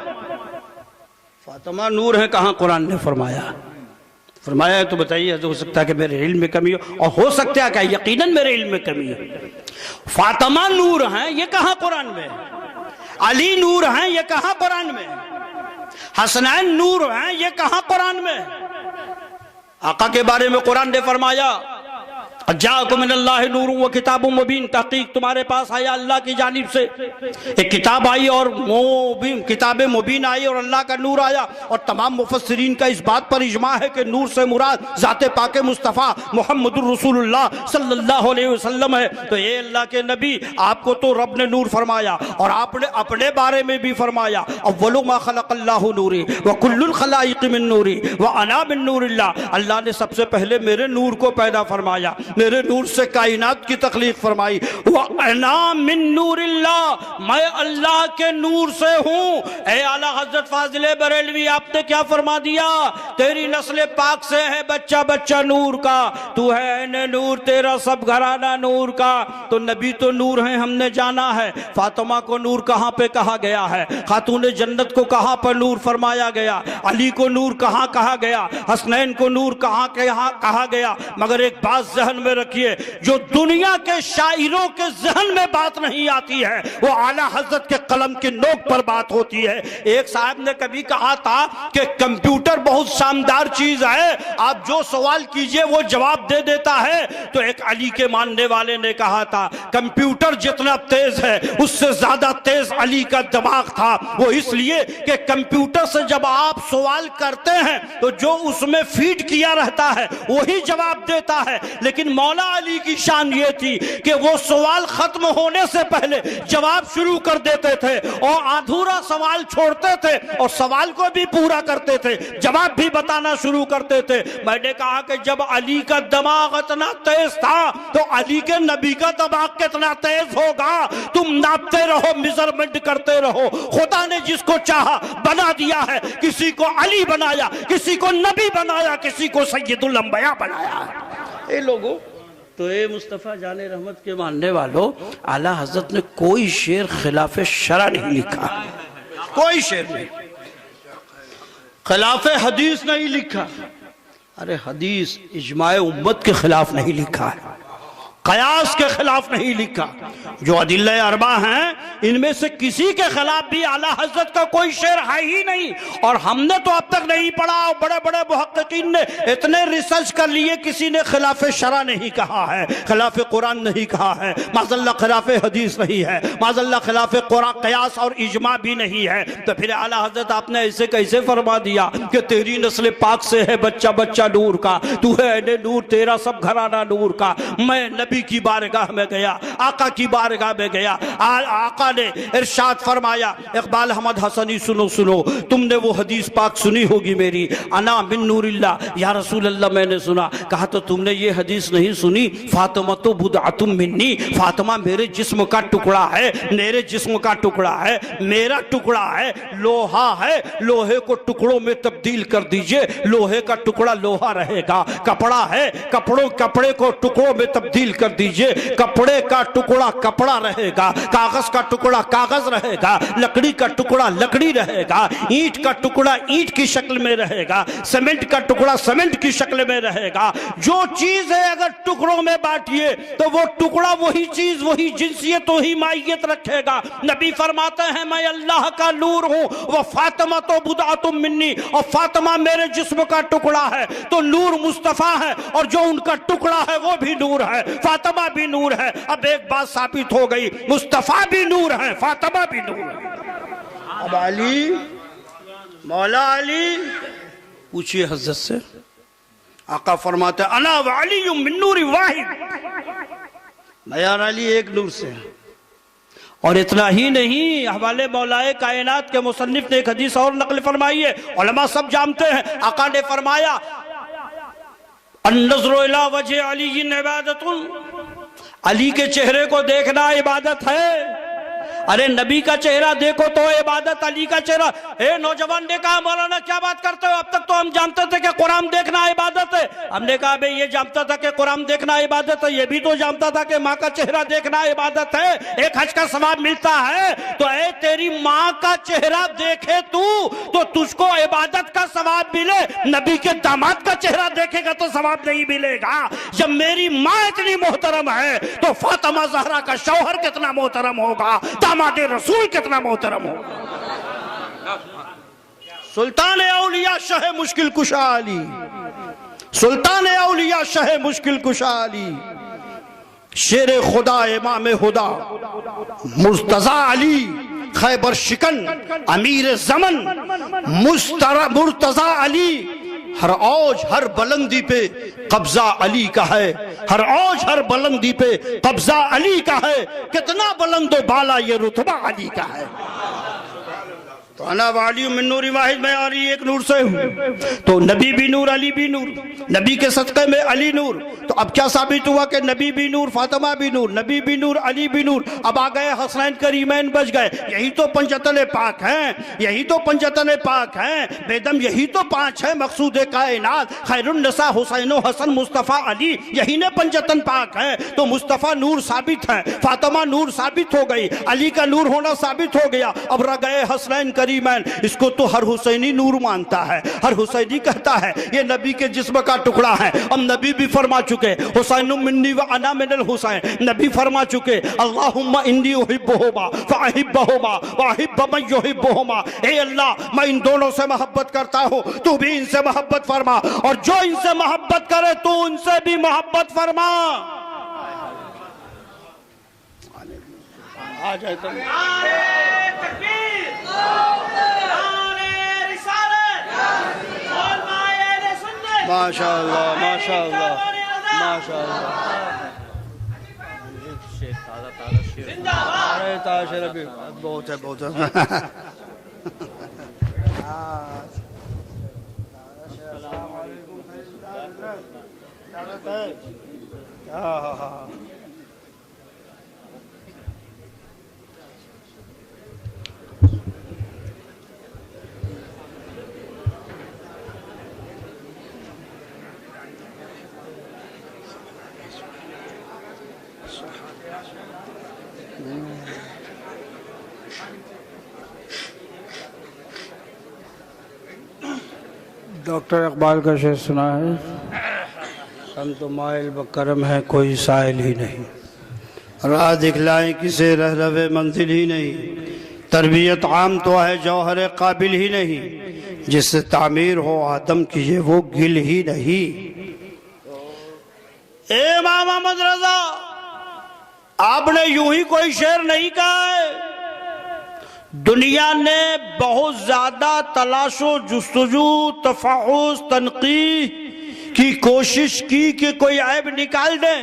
فاطمہ نور ہے کہاں قرآن نے فرمایا؟ فرمایا ہے تو بتائیے، ہو سکتا ہے کہ میرے علم میں کمی ہو، اور ہو سکتا ہے کہ یقیناً میرے علم میں کمی ہے۔ فاطمہ نور ہیں یہ کہاں قرآن میں؟ علی نور ہیں یہ کہاں قرآن میں؟ حسنین نور ہیں یہ کہاں قرآن میں؟ آقا کے بارے میں قرآن نے فرمایا جاءکم من اللہ نور و کتاب مبین، تحقیق تمہارے پاس آیا اللہ کی جانب سے ایک کتاب آئی اور کتاب مبین آئی اور اللہ کا نور آیا۔ اور تمام مفسرین کا اس بات پر اجماع ہے کہ نور سے مراد ذات پاک مصطفیٰ محمد الرسول اللہ صلی اللہ علیہ وسلم ہے۔ تو اے اللہ کے نبی، آپ کو تو رب نے نور فرمایا اور آپ نے اپنے بارے میں بھی فرمایا اول ما خلق اللہ نوری وکل الخلائق من نوری وانا من نور اللہ۔ اللہ نے سب سے پہلے میرے نور کو پیدا فرمایا، میرے نور سے کائنات کی تخلیق فرمائی۔ وَأَنَا مِن نُّورِ اللَّهِ، میں اللہ کے نور سے ہوں۔ اے اعلیٰ حضرت فاضل بریلوی، آپ نے کیا فرما دیا؟ تیری نسل پاک سے ہے بچہ بچہ نور کا، تو ہے عین نور، تیرا سب گھرانہ نور کا۔ تو نبی تو نور ہیں، ہم نے جانا ہے۔ فاطمہ کو نور کہاں پہ کہا گیا ہے؟ خاتون جنت کو کہاں پر نور فرمایا گیا؟ علی کو نور کہاں کہا گیا؟ حسنین کو نور کہاں کہا گیا؟ مگر ایک بات ذہن میں رکھیے، جو دنیا کے شاعروں کے ذہن میں بات نہیں آتی ہے، وہ اعلیٰ حضرت کے قلم کی نوک پر بات ہوتی ہے۔ ایک صاحب نے کبھی کہا تھا کہ کمپیوٹر بہت شاندار چیز ہے، آپ جو سوال کیجئے وہ جواب دے دیتا ہے۔ تو ایک علی کے ماننے والے نے کہا تھا کمپیوٹر جتنا تیز ہے اس سے زیادہ تیز علی کا دماغ تھا۔ وہ اس لیے کہ کمپیوٹر سے جب آپ سوال کرتے ہیں تو جو اس میں فیڈ کیا رہتا ہے وہی جواب دیتا ہے، لیکن مولا علی کی شان یہ تھی کہ وہ سوال ختم ہونے سے پہلے جواب شروع کر دیتے تھے اور ادھورا سوال چھوڑتے تھے اور سوال کو بھی پورا کرتے تھے، جواب بھی بتانا شروع کرتے تھے۔ میں نے کہا کہ جب علی کا دماغ اتنا تیز تھا تو علی کے نبی کا دماغ کتنا تیز ہوگا؟ تم ناپتے رہو، میزرمنٹ کرتے رہو۔ خدا نے جس کو چاہا بنا دیا ہے، کسی کو علی بنایا، کسی کو نبی بنایا، کسی کو سید الانبیاء بنایا۔ اے لوگوں، تو اے مصطفیٰ جان رحمت کے ماننے والوں، اعلیٰ حضرت نے کوئی شعر خلاف شرع نہیں لکھا، کوئی شعر نہیں، خلاف حدیث نہیں لکھا۔ ارے حدیث اجماع امت کے خلاف نہیں لکھا ہے، قیاس کے خلاف نہیں لکھا۔ جو ادلہ اربعہ ہیں ان میں سے کسی کے خلاف بھی اعلیٰ حضرت کا کوئی شعر ہے ہی نہیں، اور ہم نے تو اب تک نہیں پڑھا، اور بڑے بڑے محققین نے اتنے ریسرچ کر لیے، کسی نے خلاف شرع نہیں کہا ہے، خلاف قرآن نہیں کہا ہے، معاذ اللہ خلاف حدیث نہیں ہے، معاذ اللہ خلاف قرآن قیاس اور اجماع بھی نہیں ہے۔ تو پھر اعلیٰ حضرت آپ نے ایسے کیسے فرما دیا کہ تیری نسل پاک سے ہے بچہ بچہ نور کا، تو ہے عین نور، تیرا سب گھرانہ نور کا۔ میں نبی کی بارگاہ میں گیا، آقا کی بارگاہ میں گیا، آقا نے ارشاد فرمایا، اقبال احمد حسنی سنو، تم نے وہ حدیث پاک سنی ہوگی میری، انا من نور اللہ۔ یا رسول اللہ میں نے سنا۔ کہا تو تم نے یہ حدیث نہیں سنی، فاطمہ تو بدعۃ منی، فاطمہ میرے جسم کا ٹکڑا ہے، میرے جسم کا ٹکڑا ہے، میرا ٹکڑا ہے، لوہا ہے، لوہے کو ٹکڑوں میں تبدیل کر دیجئے، لوہے کا ٹکڑا لوہا رہے گا، کپڑا ہے، کپڑے کو ٹکڑوں میں تبدیل کر دیجئے، کپڑے کا ٹکڑا کپڑا رہے گا، کاغذ کا ٹکڑا کاغذ رہے گا، لکڑی کا ٹکڑا لکڑی رہے گا، اینٹ کا ٹکڑا اینٹ کی شکل میں رہے گا، سیمنٹ کا ٹکڑا سیمنٹ کی شکل میں رہے گا۔ جو چیز ہے اگر ٹکڑوں میں بانٹیے تو وہ ٹکڑا وہی چیز، وہی جنسیت، وہی مائیت رکھے گا۔ نبی فرماتے ہیں میں اللہ کا نور ہوں، وہ فاطمہ تو بدعۃ منی، اور فاطمہ میرے جسم کا ٹکڑا ہے، تو نور مصطفیٰ ہے، اور جو ان کا ٹکڑا ہے وہ بھی نور ہے، فاطمہ بھی نور ہے۔ اب ایک بات ثابت ہو گئی، مصطفیٰ بھی نور ہے، فاطمہ بھی نور ہے۔ اب علی، مولا علی، پوچھئے حضرت سے، آقا فرماتے ہیں انا وعلی من نور واحد، میں اور علی ایک نور سے ہیں۔ اور اتنا ہی نہیں، حوالے مولائے کائنات کے مصنف نے ایک حدیث اور نقل فرمائی ہے، علماء سب جانتے ہیں، آقا نے فرمایا النظر الی وجہ علی عبادت، علی کے چہرے کو دیکھنا عبادت ہے۔ ارے نبی کا چہرہ دیکھو تو عبادت، علی کا چہرہ۔ اے نوجوان نے کہا مولانا کیا بات کرتے ہو، اب تک تو ہم جانتے تھے کہ قرآن دیکھنا عبادت ہے۔ ہم نے کہا بھئی یہ جانتا تھا کہ قرآن دیکھنا عبادت ہے، یہ بھی تو جانتا تھا کہ ماں کا چہرہ دیکھنا عبادت ہے، ایک حج کا ثواب ملتا ہے۔ تو اے تیری ماں کا چہرہ دیکھے تو تجھ کو عبادت کا ثواب ملے، نبی کے داماد کا چہرہ دیکھے گا تو ثواب نہیں ملے گا۔ جب میری ماں اتنی محترم ہے تو فاطمہ زہرا کا شوہر کتنا محترم ہوگا، داماد رسول کتنا محترم ہوگا۔ سلطان اولیاء شہ مشکل کشا علی، سلطان اولیاء شہ مشکل کشا علی۔ شیر خدا امام خدا مرتضی علی خیبر شکن امیر زمن مرتضی علی، ہر اوج ہر بلندی پہ قبضہ علی کا ہے، ہر اوج ہر بلندی پہ قبضہ علی کا ہے، کتنا بلند و بالا یہ رتبہ علی کا ہے۔ تو انا وعلی من نور واحد، میں اور ایک نور سے ہوں، تو نبی بھی نور علی بھی نور، نبی کے صدقے میں علی نور۔ تو اب کیا ثابت ہوا کہ نبی بھی نور، فاطمہ بھی نور، نبی بھی نور، علی بھی نور، اب آ گئے حسنین کریمین بچ گئے۔ یہی تو پنجتن پاک ہیں، یہی تو پنجتن پاک ہیں، بیدم یہی تو پانچ ہیں مقصود کائنات، خیر النساء حسین و حسن مصطفیٰ علی، یہی نے پنجتن پاک ہیں۔ تو مصطفیٰ نور ثابت ہیں، فاطمہ نور ثابت ہو گئی، علی کا نور ہونا ثابت ہو گیا۔ اب رہ گئے حسنین کریمین، اس کو تو ہر حسینی نور مانتا ہے، ہر حسینی کہتا ہے یہ نبی کے جسم کا ٹکڑا ہے۔ اب نبی بھی فرما چکے حسین منی و انا من الحسین، نبی فرما چکے اللہم انی احبہما فاحبہما واحب من یحبہما، اے اللہ میں ان دونوں سے محبت کرتا ہوں، تو بھی ان سے محبت فرما، اور جو ان سے محبت کرے تو ان سے بھی محبت فرما۔ آ جائے تو ماشاء اللہ ماشاء اللہ ماشاء اللہ، ارے تاشر ابھی بہت ہے بہت ہے۔ ڈاکٹر اقبال کا شعر سنا ہے، ہم تو مائل بکرم ہیں کوئی سائل ہی نہیں، راہ دکھلائیں کسے رہرو منزل ہی نہیں، تربیت عام تو ہے جوہر قابل ہی نہیں، جس سے تعمیر ہو آدم کی یہ وہ گل ہی نہیں۔ اے امام محمد رضا، آپ نے یوں ہی کوئی شعر نہیں کہا ہے، دنیا نے بہت زیادہ تلاش و جستجو، تفحص، تنقیح کی کوشش کی کہ کوئی عیب نکال دیں۔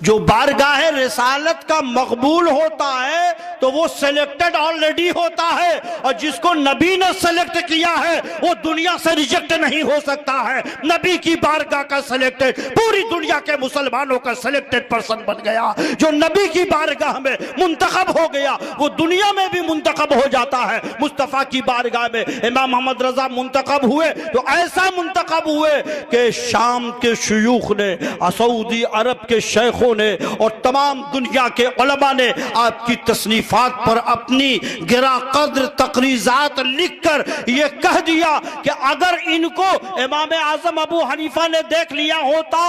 جو بارگاہ رسالت کا مقبول ہوتا ہے تو وہ سلیکٹڈ آلریڈی ہوتا ہے، اور جس کو نبی نے سلیکٹ کیا ہے وہ دنیا سے ریجیکٹ نہیں ہو سکتا ہے۔ نبی کی بارگاہ کا سلیکٹڈ پوری دنیا کے مسلمانوں کا سلیکٹڈ پرسن بن گیا، جو نبی کی بارگاہ میں منتخب ہو گیا وہ دنیا میں بھی منتخب ہو جاتا ہے۔ مصطفیٰ کی بارگاہ میں امام محمد رضا منتخب ہوئے تو ایسا منتخب ہوئے کہ شام کے شیوخ نے، سعودی عرب کے شیخوں نے اور تمام دنیا کے علماء نے آپ کی تصنیفات پر اپنی گراں قدر تقریضات لکھ کر یہ کہہ دیا کہ اگر ان کو امام اعظم ابو حنیفہ نے دیکھ لیا ہوتا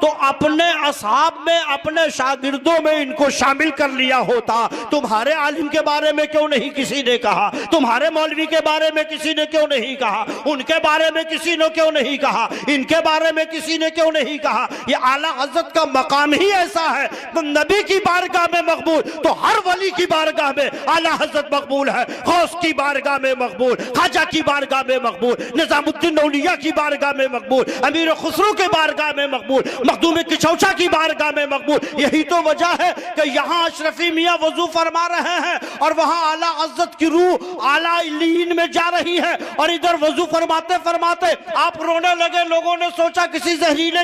تو اپنے اصحاب میں، اپنے شاگردوں میں ان کو شامل کر لیا ہوتا۔ تمہارے عالم کے بارے میں کیوں نہیں کسی نے کہا؟ تمہارے مولوی کے بارے میں کسی نے کیوں نہیں کہا؟ ان کے بارے میں کسی نے کیوں نہیں کہا؟ ان کے بارے میں کسی نے کیوں نہیں کہا؟ یہ اعلیٰ حضرت کا مقام ہی ایسا ہے، تو نبی کی بارگاہ میں مقبول تو ہر ولی کی بارگاہ میں اعلیٰ حضرت مقبول ہے، غوث کی بارگاہ میں مقبول، خواجہ کی بارگاہ میں مقبول، نظام الدین اولیاء کی بارگاہ میں مقبول، امیر خسرو کے بارگاہ میں مقبول، مخدوم کچوچا کی بارگاہ میں مقبول۔ یہی تو وجہ ہے کہ یہاں اشرفی میاں وضو فرما رہے ہیں اور وہاں اعلیٰ حضرت کی روح اعلیٰ علیین میں جا رہی ہے، اور ادھر وضو فرماتے فرماتے آپ رونے لگے۔ لوگوں نے سوچا کسی زہریلے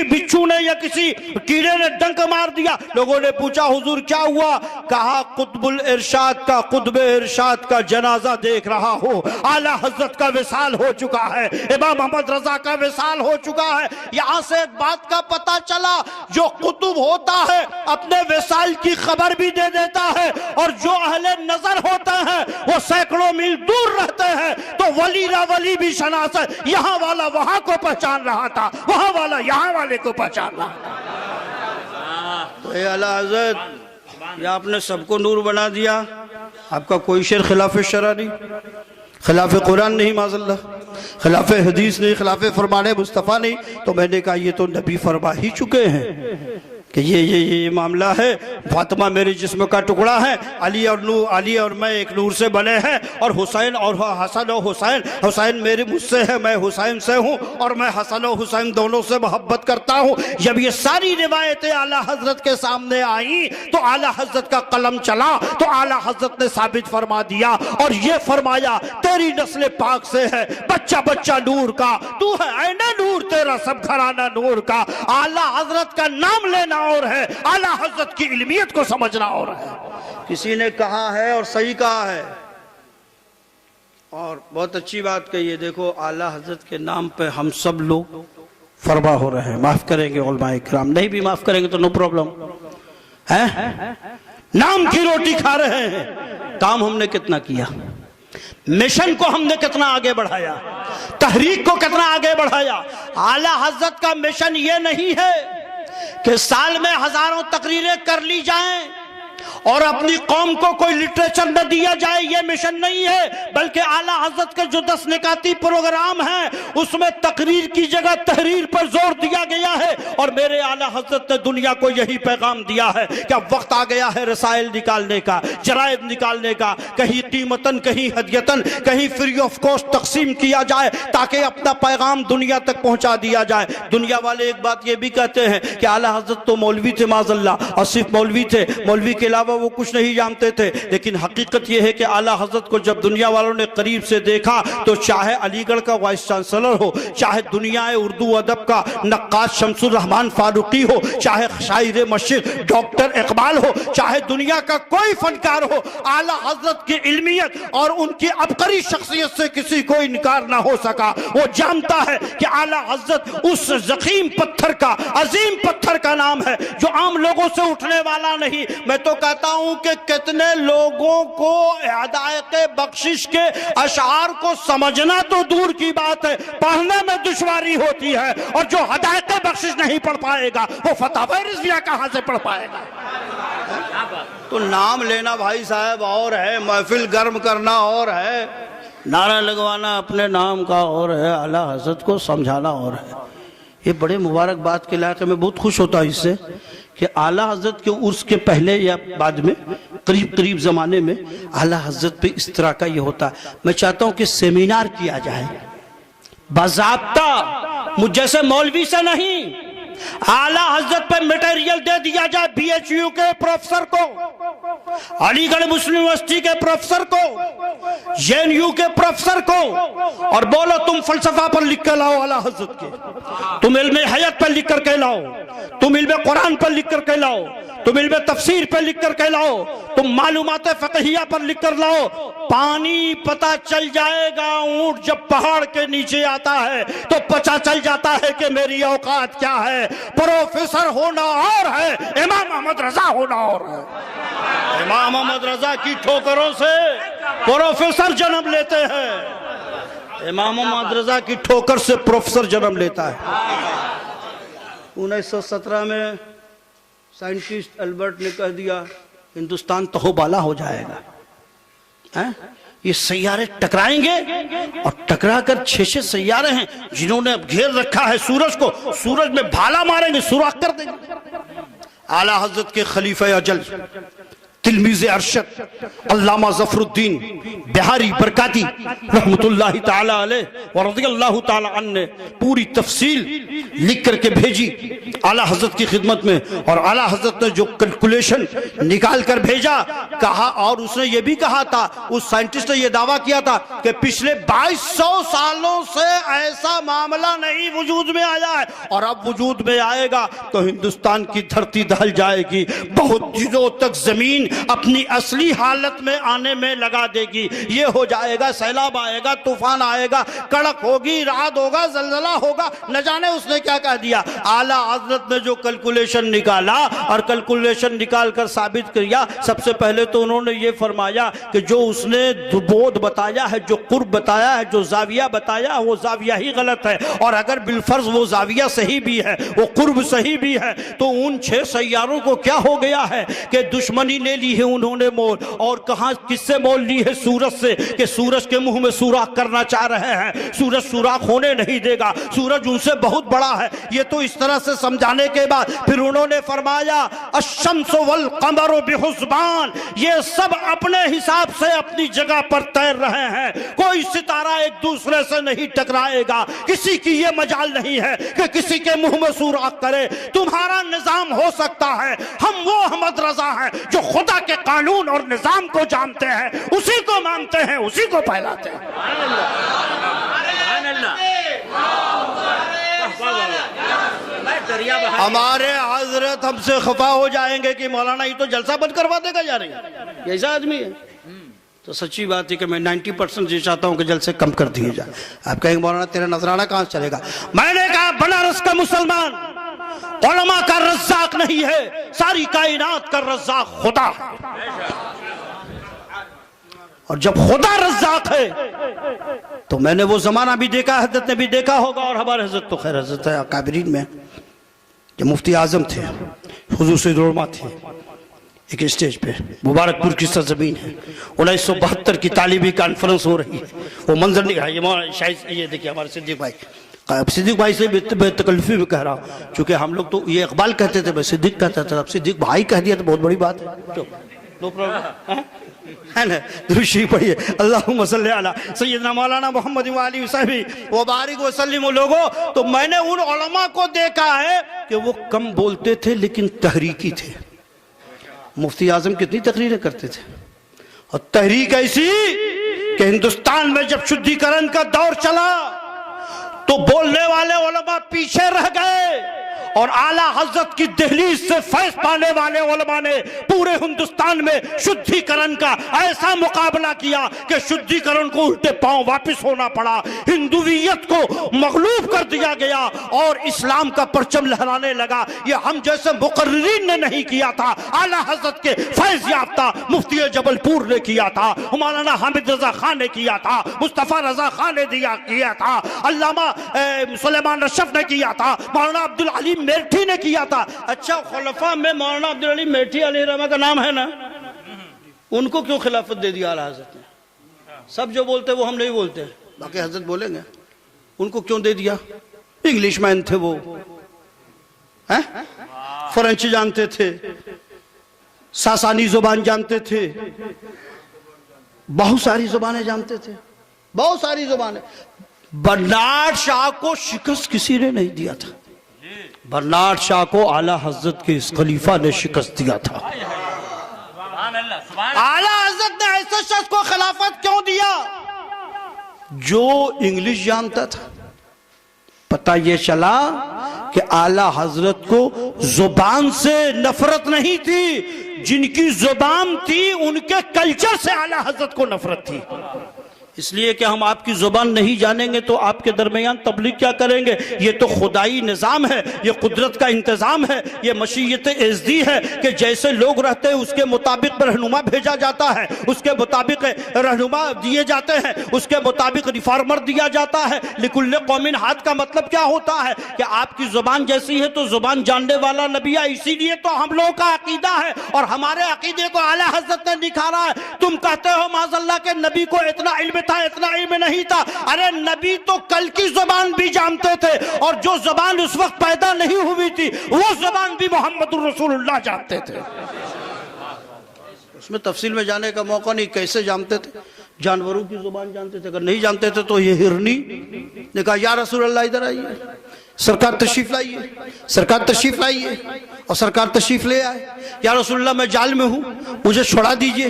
بچھو نے یا کسی کیڑے نے ڈنک مار دیا۔ لوگوں نے پوچھا حضور کیا ہوا؟ کہا قطب الارشاد کا، قطب ارشاد کا جنازہ دیکھ رہا ہوں، اعلیٰ حضرت کا وصال ہو چکا ہے، امام محمد رضا کا وصال ہو چکا ہے۔ یہاں سے ایک بات کا پتہ چلا، جو قطب ہوتا ہے اپنے وصال کی خبر بھی دے دیتا ہے، اور جو اہل نظر ہوتے ہیں وہ سینکڑوں میل دور رہتے ہیں، تو ولی را ولی بھی شناس ہے، یہاں والا وہاں کو پہچان رہا تھا، وہاں والا یہاں والے کو پہچان رہا تھا۔ تو اے اعلیٰ حضرت، یہ آپ نے سب کو نور بنا دیا، آپ کا کوئی شعر خلاف شرع نہیں، خلاف قرآن نہیں، معاذ اللہ، خلاف حدیث نہیں، خلاف فرمان مصطفیٰ نہیں۔ تو میں نے کہا یہ تو نبی فرما ہی چکے ہیں کہ یہ معاملہ ہے، فاطمہ میرے جسم کا ٹکڑا ہے، علی اور میں ایک نور سے بنے ہیں، اور حسین اور حسن و حسین میرے مجھ سے ہے، میں حسین سے ہوں، اور میں حسن و حسین دونوں سے محبت کرتا ہوں۔ جب یہ ساری روایتیں اعلیٰ حضرت کے سامنے آئیں تو اعلیٰ حضرت کا قلم چلا تو اعلیٰ حضرت نے ثابت فرما دیا اور یہ فرمایا تیری نسل پاک سے ہے، بچہ نور کا، تو ہے عین نور، تیرا سب گھرانہ نور کا۔ اعلیٰ حضرت کا نام لینا اور ہے، اعلیٰ حضرت کی علمیت کو سمجھنا اور ہے۔ کسی نے کہا ہے اور صحیح کہا ہے، اور بہت اچھی بات کہی ہے۔ دیکھو اعلیٰ حضرت کے نام پہ ہم سب لوگ فرما ہو رہے ہیں، معاف کریں گے علماء کرام، نہیں بھی معاف کریں گے تو نو پرابلم ہے۔ نام کی روٹی کھا رہے ہیں، کام ہم نے کتنا کیا، مشن کو ہم نے کتنا آگے بڑھایا، تحریک کو کتنا آگے بڑھایا۔ اعلیٰ حضرت کا مشن یہ نہیں ہے کہ سال میں ہزاروں تقریریں کر لی جائیں اور اپنی قوم کو کوئی لٹریچر نہ دیا جائے، یہ مشن نہیں ہے، بلکہ اعلیٰ حضرت کے جو 10 نکاتی پروگرام ہیں اس میں تقریر کی جگہ تحریر پر زور دیا گیا ہے، اور میرے اعلیٰ حضرت نے دنیا کو یہی پیغام دیا ہے کہ اب وقت آ گیا ہے رسائل نکالنے کا، جرائد نکالنے کا، کہیں قیمتاً کہیں ہدیتاً کہیں فری آف کاسٹ تقسیم کیا جائے تاکہ اپنا پیغام دنیا تک پہنچا دیا جائے۔ دنیا والے ایک بات یہ بھی کہتے ہیں کہ اعلیٰ حضرت تو مولوی تھے معاذ اللہ، اور صرف مولوی تھے، مولوی کے علاوہ وہ کچھ نہیں جانتے تھے، لیکن حقیقت یہ ہے کہ اعلیٰ حضرت کو جب دنیا والوں نے قریب سے دیکھا تو چاہے علی گڑھ کا وائس چانسلر ہو، چاہے دنیا اردو ادب کا نقاش شمس الرحمن فاروقی ہو، چاہے شاعر مشرق ڈاکٹر اقبال ہو، چاہے دنیا کا کوئی فنکار ہو، اعلیٰ حضرت کی علمیت اور ان کی عبقری شخصیت سے کسی کو انکار نہ ہو سکا۔ وہ جانتا ہے کہ اعلیٰ حضرت اس ضخیم پتھر کا، عظیم پتھر کا نام ہے جو عام لوگوں سے اٹھنے والا نہیں۔ میں تو کہتا ہوں کہ کتنے لوگوں کو ہدایت بخشش کے اشعار کو سمجھنا تو دور کی بات ہے، پڑھنے میں دشواری ہوتی ہے، اور جو ہدایت بخشش نہیں پڑھ پائے گا وہ فتاوی رضویہ کہاں سے پڑھ پائے گا؟ تو نام لینا بھائی صاحب اور ہے، محفل گرم کرنا اور ہے، نعرہ لگوانا اپنے نام کا اور ہے، اعلیٰ حضرت کو سمجھانا اور ہے۔ یہ بڑے مبارک بات کے لائق ہے، میں بہت خوش ہوتا ہوں اس سے کہ اعلیٰ حضرت کے عرس کے پہلے یا بعد میں قریب زمانے میں اعلیٰ حضرت پہ اس طرح کا یہ ہوتا ہے۔ میں چاہتا ہوں کہ سیمینار کیا جائے باضابطہ، مجھ جیسے مولوی سے نہیں، اعلیٰ حضرت پہ میٹیریل دے دیا جائے، بی ایچ یو کے پروفیسر کو، علی گڑھ مسلم یونیورسٹی کے پروفیسر کو، جے این یو کے پروفیسر کو، اور بولو تم فلسفہ پر لکھ کر لاؤ اعلیٰ حضرت کے، تم علم حیات پر لکھ کر کے لاؤ، تم علم قرآن پر لکھ کر کے لاؤ، تم علم تفسیر پر لکھ کر کے لاؤ، تم معلومات فقہیہ پر لکھ کر لاؤ۔ پانی پتہ چل جائے گا، اونٹ جب پہاڑ کے نیچے آتا ہے تو پتہ چل جاتا ہے کہ میری اوقات کیا ہے۔ پروفیسر ہونا اور ہے، امام محمد رضا ہونا اور ہے۔ امام محمد رضا کی ٹھوکروں سے پروفیسر جنم لیتے ہیں، امام محمد رضا کی ٹھوکر سے پروفیسر جنم لیتا ہے۔ 1917 میں سائنٹسٹ البرٹ نے کہہ دیا ہندوستان تہوبالا ہو جائے گا، یہ سیارے ٹکرائیں گے، اور ٹکرا کر 6 سیارے ہیں جنہوں نے اب گھیر رکھا ہے سورج کو، سورج میں بھالا ماریں گے، سوراخ کر دیں گے۔ اعلیٰ حضرت کے خلیفہ اجل تلمیذ ارشد علامہ ظفر الدین بہاری برکاتی رحمت اللہ تعالی علیہ ورضی اللہ تعالی عنہ نے پوری تفصیل لکھ کر کے بھیجی اعلیٰ حضرت کی خدمت میں، اور اعلیٰ حضرت نے جو کیلکولیشن نکال کر بھیجا کہا، اور اس نے یہ بھی کہا تھا، اس سائنٹسٹ نے یہ دعویٰ کیا تھا کہ پچھلے 2200 سالوں سے ایسا معاملہ نہیں وجود میں آیا ہے، اور اب وجود میں آئے گا تو ہندوستان کی دھرتی دہل جائے گی، بہت دنوں تک زمین اپنی اصلی حالت میں آنے میں لگا دے گی، یہ ہو جائے گا، سیلاب آئے گا، طوفان آئے گا، کڑک ہوگی، رعد ہوگا، زلزلہ ہوگا، نہ جانے اس نے کیا کہہ دیا۔ اعلیٰ حضرت نے جو کیلکولیشن نکالا اور کیلکولیشن نکال کر ثابت کیا، سب سے پہلے تو انہوں نے یہ فرمایا کہ جو اس نے بود بتایا ہے، جو قرب بتایا ہے، جو زاویہ بتایا ہے، وہ زاویہ ہی غلط ہے، اور اگر بالفرض وہ زاویہ صحیح بھی ہے، وہ قرب صحیح بھی ہے، تو ان 6 سیاروں کو کیا ہو گیا ہے کہ دشمنی لے لی ہے انہوں نے مول، اور کہاں کس سے مول لی ہے؟ سورج سے کہ سورج کے منہ میں سوراخ کرنا چاہ رہے ہیں، سورج سوراخ ہونے نہیں دے گا، سورج ان سے بہت بڑا ہے۔ یہ تو اس طرح سے سمجھانے کے بعد پھر انہوں نے فرمایا الشمس والقمر بحسبان، یہ سب اپنے حساب سے اپنی جگہ پر تیر رہے ہیں، کوئی ستارہ ایک دوسرے سے نہیں ٹکرائے گا، کسی کی یہ مجال نہیں ہے کہ کسی کے منہ میں سوراخ کرے۔ تمہارا نظام ہو سکتا ہے، ہم وہ احمد رضا ہیں جو خدا کے قانون اور نظام کو جانتے ہیں، اسی کو مانتے ہیں، اسی کو پھیلاتے ہیں۔ ہمارے حضرت ہم سے خفا ہو جائیں گے کہ مولانا یہ تو جلسہ بند کروا دے گا جا رہی ہے، یہ ایسا آدمی ہے۔ تو سچی بات ہے کہ میں 90% یہ چاہتا ہوں کہ جلسے کم کر دیے جائے۔ آپ کہیں گے مولانا تیرا نذرانہ کہاں سے چلے گا؟ میں نے کہا بنارس کا مسلمان علماء کا رزاق نہیں ہے، ساری کائنات کا رزاق خدا ہے، اور جب خدا رزاق ہے تو میں نے وہ زمانہ بھی دیکھا، حضرت نے بھی دیکھا ہوگا، اور ہمارے حضرت تو خیر حضرت ہے اکابرین میں جو مفتی اعظم تھے، حضور سید العلماء تھے، ایک اسٹیج پہ مبارک پور کی سرزمین ہے، 1972 کی طالبی کانفرنس ہو رہی ہے، وہ منظر نہیں ہے، یہ شاید یہ دیکھیں ہمارے صدیق بھائی، صدیق بھائی سے بے تکلفی میں کہہ رہا ہوں، چونکہ ہم لوگ تو یہ اقبال کہتے تھے، میں صدیق کہتا تھا، اب صدیق بھائی کہہ دیا تو بہت بڑی بات ہے، نو پرابلم ہے نا۔ درشی پڑھیے اللہم صلی علی سیدنا مولانا محمد وآلہ وصحبہ وبارک وسلم۔ لوگوں تو میں نے ان علماء کو دیکھا ہے کہ وہ کم بولتے تھے لیکن تحریکی تھے۔ مفتی اعظم کتنی تقریریں کرتے تھے، اور تحریک ایسی کہ ہندوستان میں جب شدھی کرن کا دور چلا تو بولنے والے علماء پیچھے رہ گئے، اور اعلیٰ حضرت کی دہلیز سے فیض پانے والے علماء نے پورے ہندوستان میں شدھی کرن کا ایسا مقابلہ کیا کہ شدھی کرن کو الٹے پاؤں واپس ہونا پڑا، ہندویت کو مغلوب کر دیا گیا اور اسلام کا پرچم لہرانے لگا۔ یہ ہم جیسے مقررین نے نہیں کیا تھا، اعلیٰ حضرت کے فیض یافتہ مفتی جبل پور نے کیا تھا، مولانا حامد رضا خان نے کیا تھا، مصطفیٰ رضا خان نے کیا تھا، علامہ سلیمان اشرف نے کیا تھا، مولانا عبدالعلی میرٹھی نے کیا تھا۔ اچھا خلفاء میں مولانا عبدالعلی میرٹھی علیہ الرحمہ کا نام ہے نا، ان کو کیوں خلافت دے دیا اعلیٰ حضرت نے؟ سب جو بولتے وہ ہم نہیں بولتے، باقی حضرت بولیں گے، ان کو کیوں دے دیا؟ انگلش مین تھے وہ، فرنچ جانتے تھے، ساسانی زبان جانتے تھے، بہت ساری زبانیں جانتے تھے، بہت ساری زبانیں۔ برنارڈ شاہ کو شکست کسی نے نہیں دیا تھا، برنارڈ شاہ کو اعلیٰ حضرت کے اس خلیفہ نے شکست دیا تھا۔ اعلیٰ حضرت نے ایسے شخص کو خلافت کیوں دیا جو انگلش جانتا تھا؟ پتہ یہ چلا کہ اعلیٰ حضرت کو زبان سے نفرت نہیں تھی، جن کی زبان تھی ان کے کلچر سے اعلیٰ حضرت کو نفرت تھی۔ اس لیے کہ ہم آپ کی زبان نہیں جانیں گے تو آپ کے درمیان تبلیغ کیا کریں گے؟ یہ تو خدائی نظام ہے، یہ قدرت کا انتظام ہے، یہ مشیت ازدی ہے کہ جیسے لوگ رہتے ہیں اس کے مطابق رہنما بھیجا جاتا ہے، اس کے مطابق رہنما دیے جاتے ہیں، اس کے مطابق ریفارمر دیا جاتا ہے۔ لکل قوم ہاتھ کا مطلب کیا ہوتا ہے کہ آپ کی زبان جیسی ہے تو زبان جاننے والا نبی ہے۔ اسی لیے تو ہم لوگوں کا عقیدہ ہے، اور ہمارے عقیدے کو اعلیٰ حضرت نے نکھارا ہے۔ تم کہتے ہو معاذ اللہ کے نبی کو اتنا علم تھا، اتنا علم نہیں تھا۔ ارے نبی تو کل کی زبان بھی جانتے تھے، اور جو زبان اس وقت پیدا نہیں ہوئی تھی وہ زبان بھی محمد الرسول اللہ جانتے تھے۔ اس میں تفصیل میں جانے کا موقع نہیں، کیسے جانتے تھے؟ جانوروں کی زبان جانتے تھے، اگر نہیں جانتے تھے تو یہ ہرنی نے کہا یا رسول اللہ ادھر آئیے، سرکار تشریف لائیے، سرکار تشریف لائیے، اور سرکار تشریف لے آئے۔ یا رسول اللہ میں جال میں ہوں، مجھے چھڑا دیجئے۔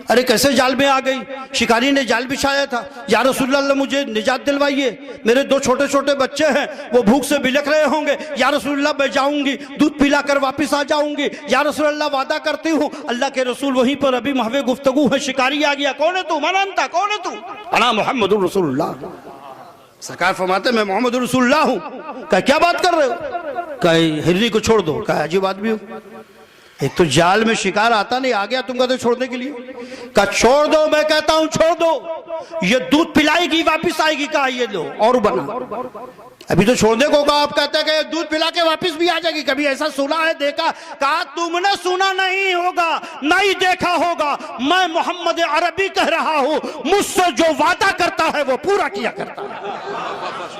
ارے کیسے جال میں آ گئی؟ شکاری نے جال بچھایا تھا۔ یا رسول اللہ مجھے نجات دلوائیے، میرے 2 چھوٹے چھوٹے بچے ہیں، وہ بھوک سے بلک رہے ہوں گے۔ یا رسول اللہ میں جاؤں گی، دودھ پلا کر واپس آ جاؤں گی۔ یا رسول اللہ وعدہ کرتی ہوں۔ اللہ کے رسول وہیں پر ابھی محو گفتگو ہے، شکاری آ گیا۔ کون ہے تو؟ من انت؟ کون ہے تو؟ انا محمد الرسول اللہ۔ سرکار فرماتے میں محمد الرسول اللہ ہوں۔ کہا کیا بات کر رہے ہو؟ کہا ہرنی کو چھوڑ دو۔ کہا عجیب آدمی ہو، ایک تو جال میں شکار آتا نہیں، آ گیا تم کہتے چھوڑنے کے لیے۔ کہا چھوڑ دو، میں کہتا ہوں چھوڑ دو، یہ دودھ پلائے گی واپس آئے گی۔ کہا یہ لو اور بنا۔ ابھی تو چھوڑنے کو کہا، آپ کہتے ہیں کہ دودھ پلا کے واپس بھی آ جائے گی، کبھی ایسا سنا ہے دیکھا؟ کہا تم نے سنا نہیں ہوگا، نہیں دیکھا ہوگا، میں محمد عربی کہہ رہا ہوں، مجھ سے جو وعدہ کرتا ہے وہ پورا کیا کرتا ہے۔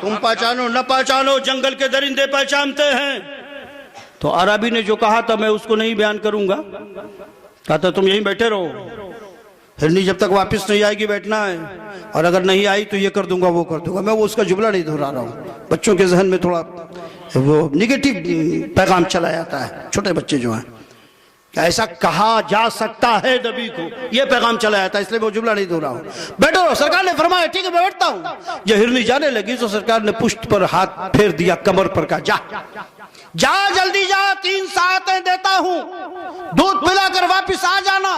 تم پہچانو نہ پہچانو، جنگل کے درندے پہچانتے ہیں۔ تو عربی نے جو کہا تھا میں اس کو نہیں بیان کروں گا، کہا تھا تم یہیں بیٹھے رہو، ہرنی جب تک واپس نہیں آئے گی بیٹھنا ہے، اور اگر نہیں آئی تو یہ کر دوں گا وہ کر دوں گا۔ میں وہ اس کا جملہ نہیں دہرا رہا ہوں، بچوں کے ذہن میں تھوڑا وہ نگیٹو پیغام چلا جاتا ہے، چھوٹے بچے جو ہیں کہ ایسا کہا جا سکتا ہے نبی کو، یہ پیغام چلا جاتا ہے، اس لیے وہ جملہ نہیں دہرا ہوں۔ بیٹھو، سرکار نے فرمایا ٹھیک ہے میں بیٹھتا ہوں۔ جب ہرنی جانے لگی تو سرکار نے پشت پر ہاتھ پھیر دیا، کمر پر کہا جا جا جلدی جا، 3 ساعتیں دیتا ہوں، دودھ پلا کر واپس آ جانا۔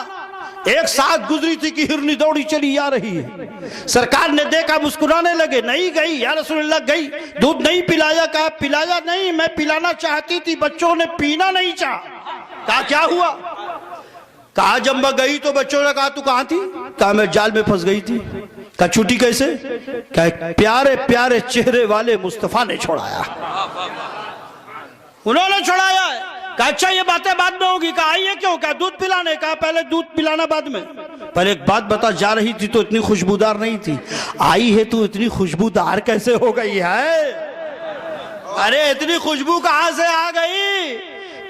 1 ساعت گزری تھی کہ ہرنی دوڑی چلی آ رہی ہے، سرکار نے دیکھا مسکرانے لگے، نہیں گئی یا رسول اللہ، گئی دودھ نہیں پلایا؟ کہا پلایا نہیں، میں پلانا چاہتی تھی، بچوں نے پینا نہیں چاہا۔ کہا کیا ہوا؟ کہا جب میں گئی تو بچوں نے کہا تو کہاں تھی؟ کہا میں جال میں پھنس گئی تھی۔ کہا چھوٹی کیسے؟ کہا پیارے پیارے چہرے والے مصطفیٰ نے چھوڑایا، انہوں نے چھوڑایا ہے۔ کہا اچھا یہ باتیں بعد میں ہوگی؟ کہا آئیے کیوں؟ کہا دودھ پلانے۔ کہا پہلے دودھ پلانا بعد میں۔ پر ایک بات بتا، جا رہی تھی تو اتنی خوشبودار نہیں تھی، آئی ہے تو اتنی خوشبودار کیسے ہو گئی ہے؟ ارے اتنی خوشبو کہاں سے آ گئی؟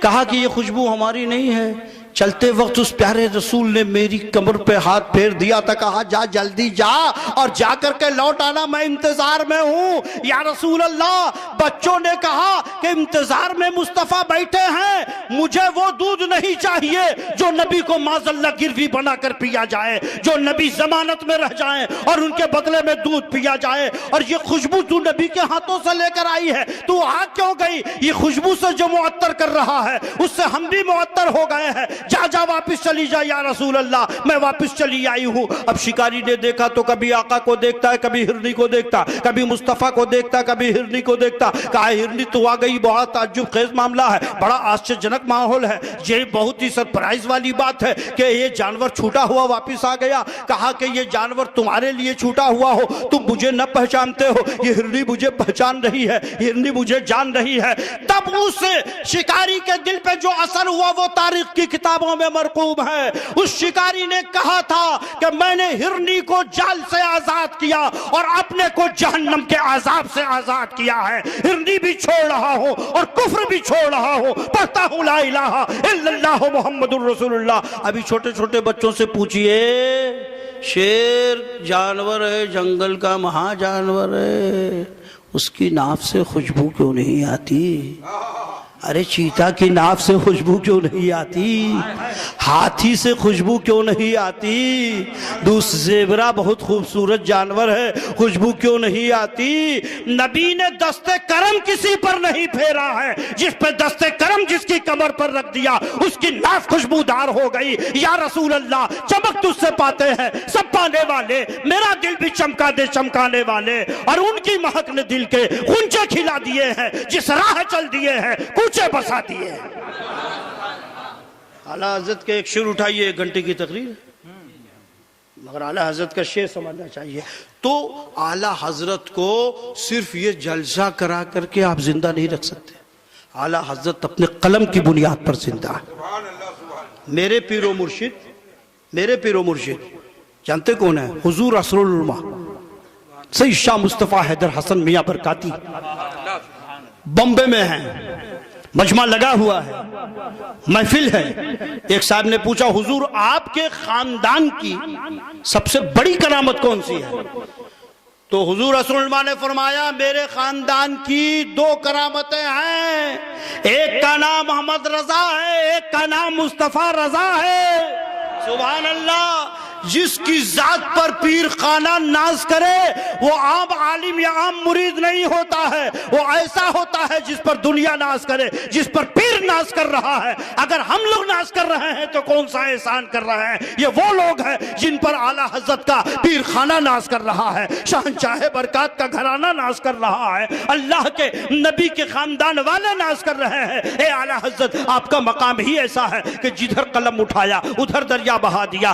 کہا کہ یہ خوشبو ہماری نہیں ہے، چلتے وقت اس پیارے رسول نے میری کمر پہ ہاتھ پھیر دیا تھا، کہا جا جلدی جا اور جا کر کے لوٹ آنا، میں انتظار میں ہوں۔ یا رسول اللہ، بچوں نے کہا کہ انتظار میں مصطفیٰ بیٹھے ہیں، مجھے وہ دودھ نہیں چاہیے جو نبی کو معاذ اللہ گروی بنا کر پیا جائے، جو نبی ضمانت میں رہ جائیں اور ان کے بدلے میں دودھ پیا جائے، اور یہ خوشبو تو نبی کے ہاتھوں سے لے کر آئی ہے، تو آ کیوں گئی؟ یہ خوشبو سے جو معطر کر رہا ہے اس سے ہم بھی معطر ہو گئے ہیں، جا جا واپس چلی جا یا رسول اللہ، میں واپس چلی آئی ہوں۔ اب شکاری نے دیکھا تو کبھی آقا کو دیکھتا ہے، کبھی ہرنی کو دیکھتا، کبھی مصطفیٰ کو دیکھتا، کبھی ہرنی کو دیکھتا۔ کہا ہرنی تو آ گئی، بہت تعجب خیز معاملہ ہے، بڑا آشچر جنک ماحول ہے، یہ بہت ہی سرپرائز والی بات ہے کہ یہ جانور چھوٹا ہوا واپس آ گیا۔ کہا کہ یہ جانور تمہارے لیے چھوٹا ہوا ہو، تم مجھے نہ پہچانتے ہو، یہ ہرنی مجھے پہچان رہی ہے، ہرنی مجھے جان رہی ہے۔ تب اس شکاری کے دل پہ جو اثر ہوا وہ تاریخ کی کتابوں میں مرقوم ہے۔ اس شکاری نے کہا تھا کہ میں نے ہرنی کو جال سے آزاد کیا اور اپنے کو جہنم کے عذاب سے آزاد کیا ہے۔ ہرنی بھی چھوڑ رہا ہوں اور کفر بھی چھوڑ رہا ہوں، پڑھتا ہوں لا الہ الا اللہ محمد الرسول اللہ۔ ابھی چھوٹے چھوٹے بچوں سے پوچھئے، شیر جانور ہے، جنگل کا مہا جانور ہے، اس کی ناف سے خوشبو کیوں نہیں آتی؟ ارے چیتا کی ناف سے خوشبو کیوں نہیں آتی؟ ہاتھی سے خوشبو کیوں نہیں آتی؟ زیبرا بہت خوبصورت جانور ہے، خوشبو کیوں نہیں آتی؟ نبی نے دست کرم کسی پر نہیں پھیرا ہے، جس پہ دست کرم جس کی کمر پر رکھ دیا اس کی ناف خوشبودار ہو گئی۔ یا رسول اللہ، چمک تجھ سے پاتے ہیں سب پانے والے، میرا دل بھی چمکا دے چمکانے والے، اور ان کی مہک نے دل کے غنچے کھلا دیے ہیں، جس راہ چل دیے ہیں کوچے بسا دیے ہیں۔ اعلیٰ حضرت کے ایک شعر اٹھائیے، 1 گھنٹے کی تقریر، مگر اعلیٰ حضرت کا شعر سمجھنا چاہیے۔ تو اعلیٰ حضرت کو صرف یہ جلسہ کرا کر کے آپ زندہ نہیں رکھ سکتے، اعلیٰ حضرت اپنے قلم کی بنیاد پر زندہ ہے۔ میرے پیر و مرشد جانتے کون ہے؟ حضور اسرار العلماء سید شاہ مصطفیٰ حیدر حسن میاں برکاتی بمبے میں ہیں، مجمع لگا ہوا ہے، محفل ہے۔ ایک صاحب نے پوچھا حضور آپ کے خاندان کی سب سے بڑی کرامت کون سی ہے؟ تو حضور رسول اللہ نے فرمایا میرے خاندان کی 2 کرامتیں ہیں، ایک کا نام محمد رضا ہے، ایک کا نام مصطفیٰ رضا ہے۔ سبحان اللہ، جس کی ذات پر پیر خانہ ناز کرے وہ عام عالم یا عام مرید نہیں ہوتا ہے، وہ ایسا ہوتا ہے جس پر دنیا ناز کرے، جس پر پیر ناز کر رہا ہے۔ اگر ہم لوگ ناز کر رہے ہیں تو کون سا احسان کر رہے ہیں؟ یہ وہ لوگ ہیں جن پر اعلیٰ حضرت کا پیر خانہ ناز کر رہا ہے، شہنشاہ برکات کا گھرانہ ناز کر رہا ہے، اللہ کے نبی کے خاندان والے ناز کر رہے ہیں۔ اے اعلیٰ حضرت، آپ کا مقام ہی ایسا ہے کہ جدھر قلم اٹھایا ادھر دریا بہا دیا،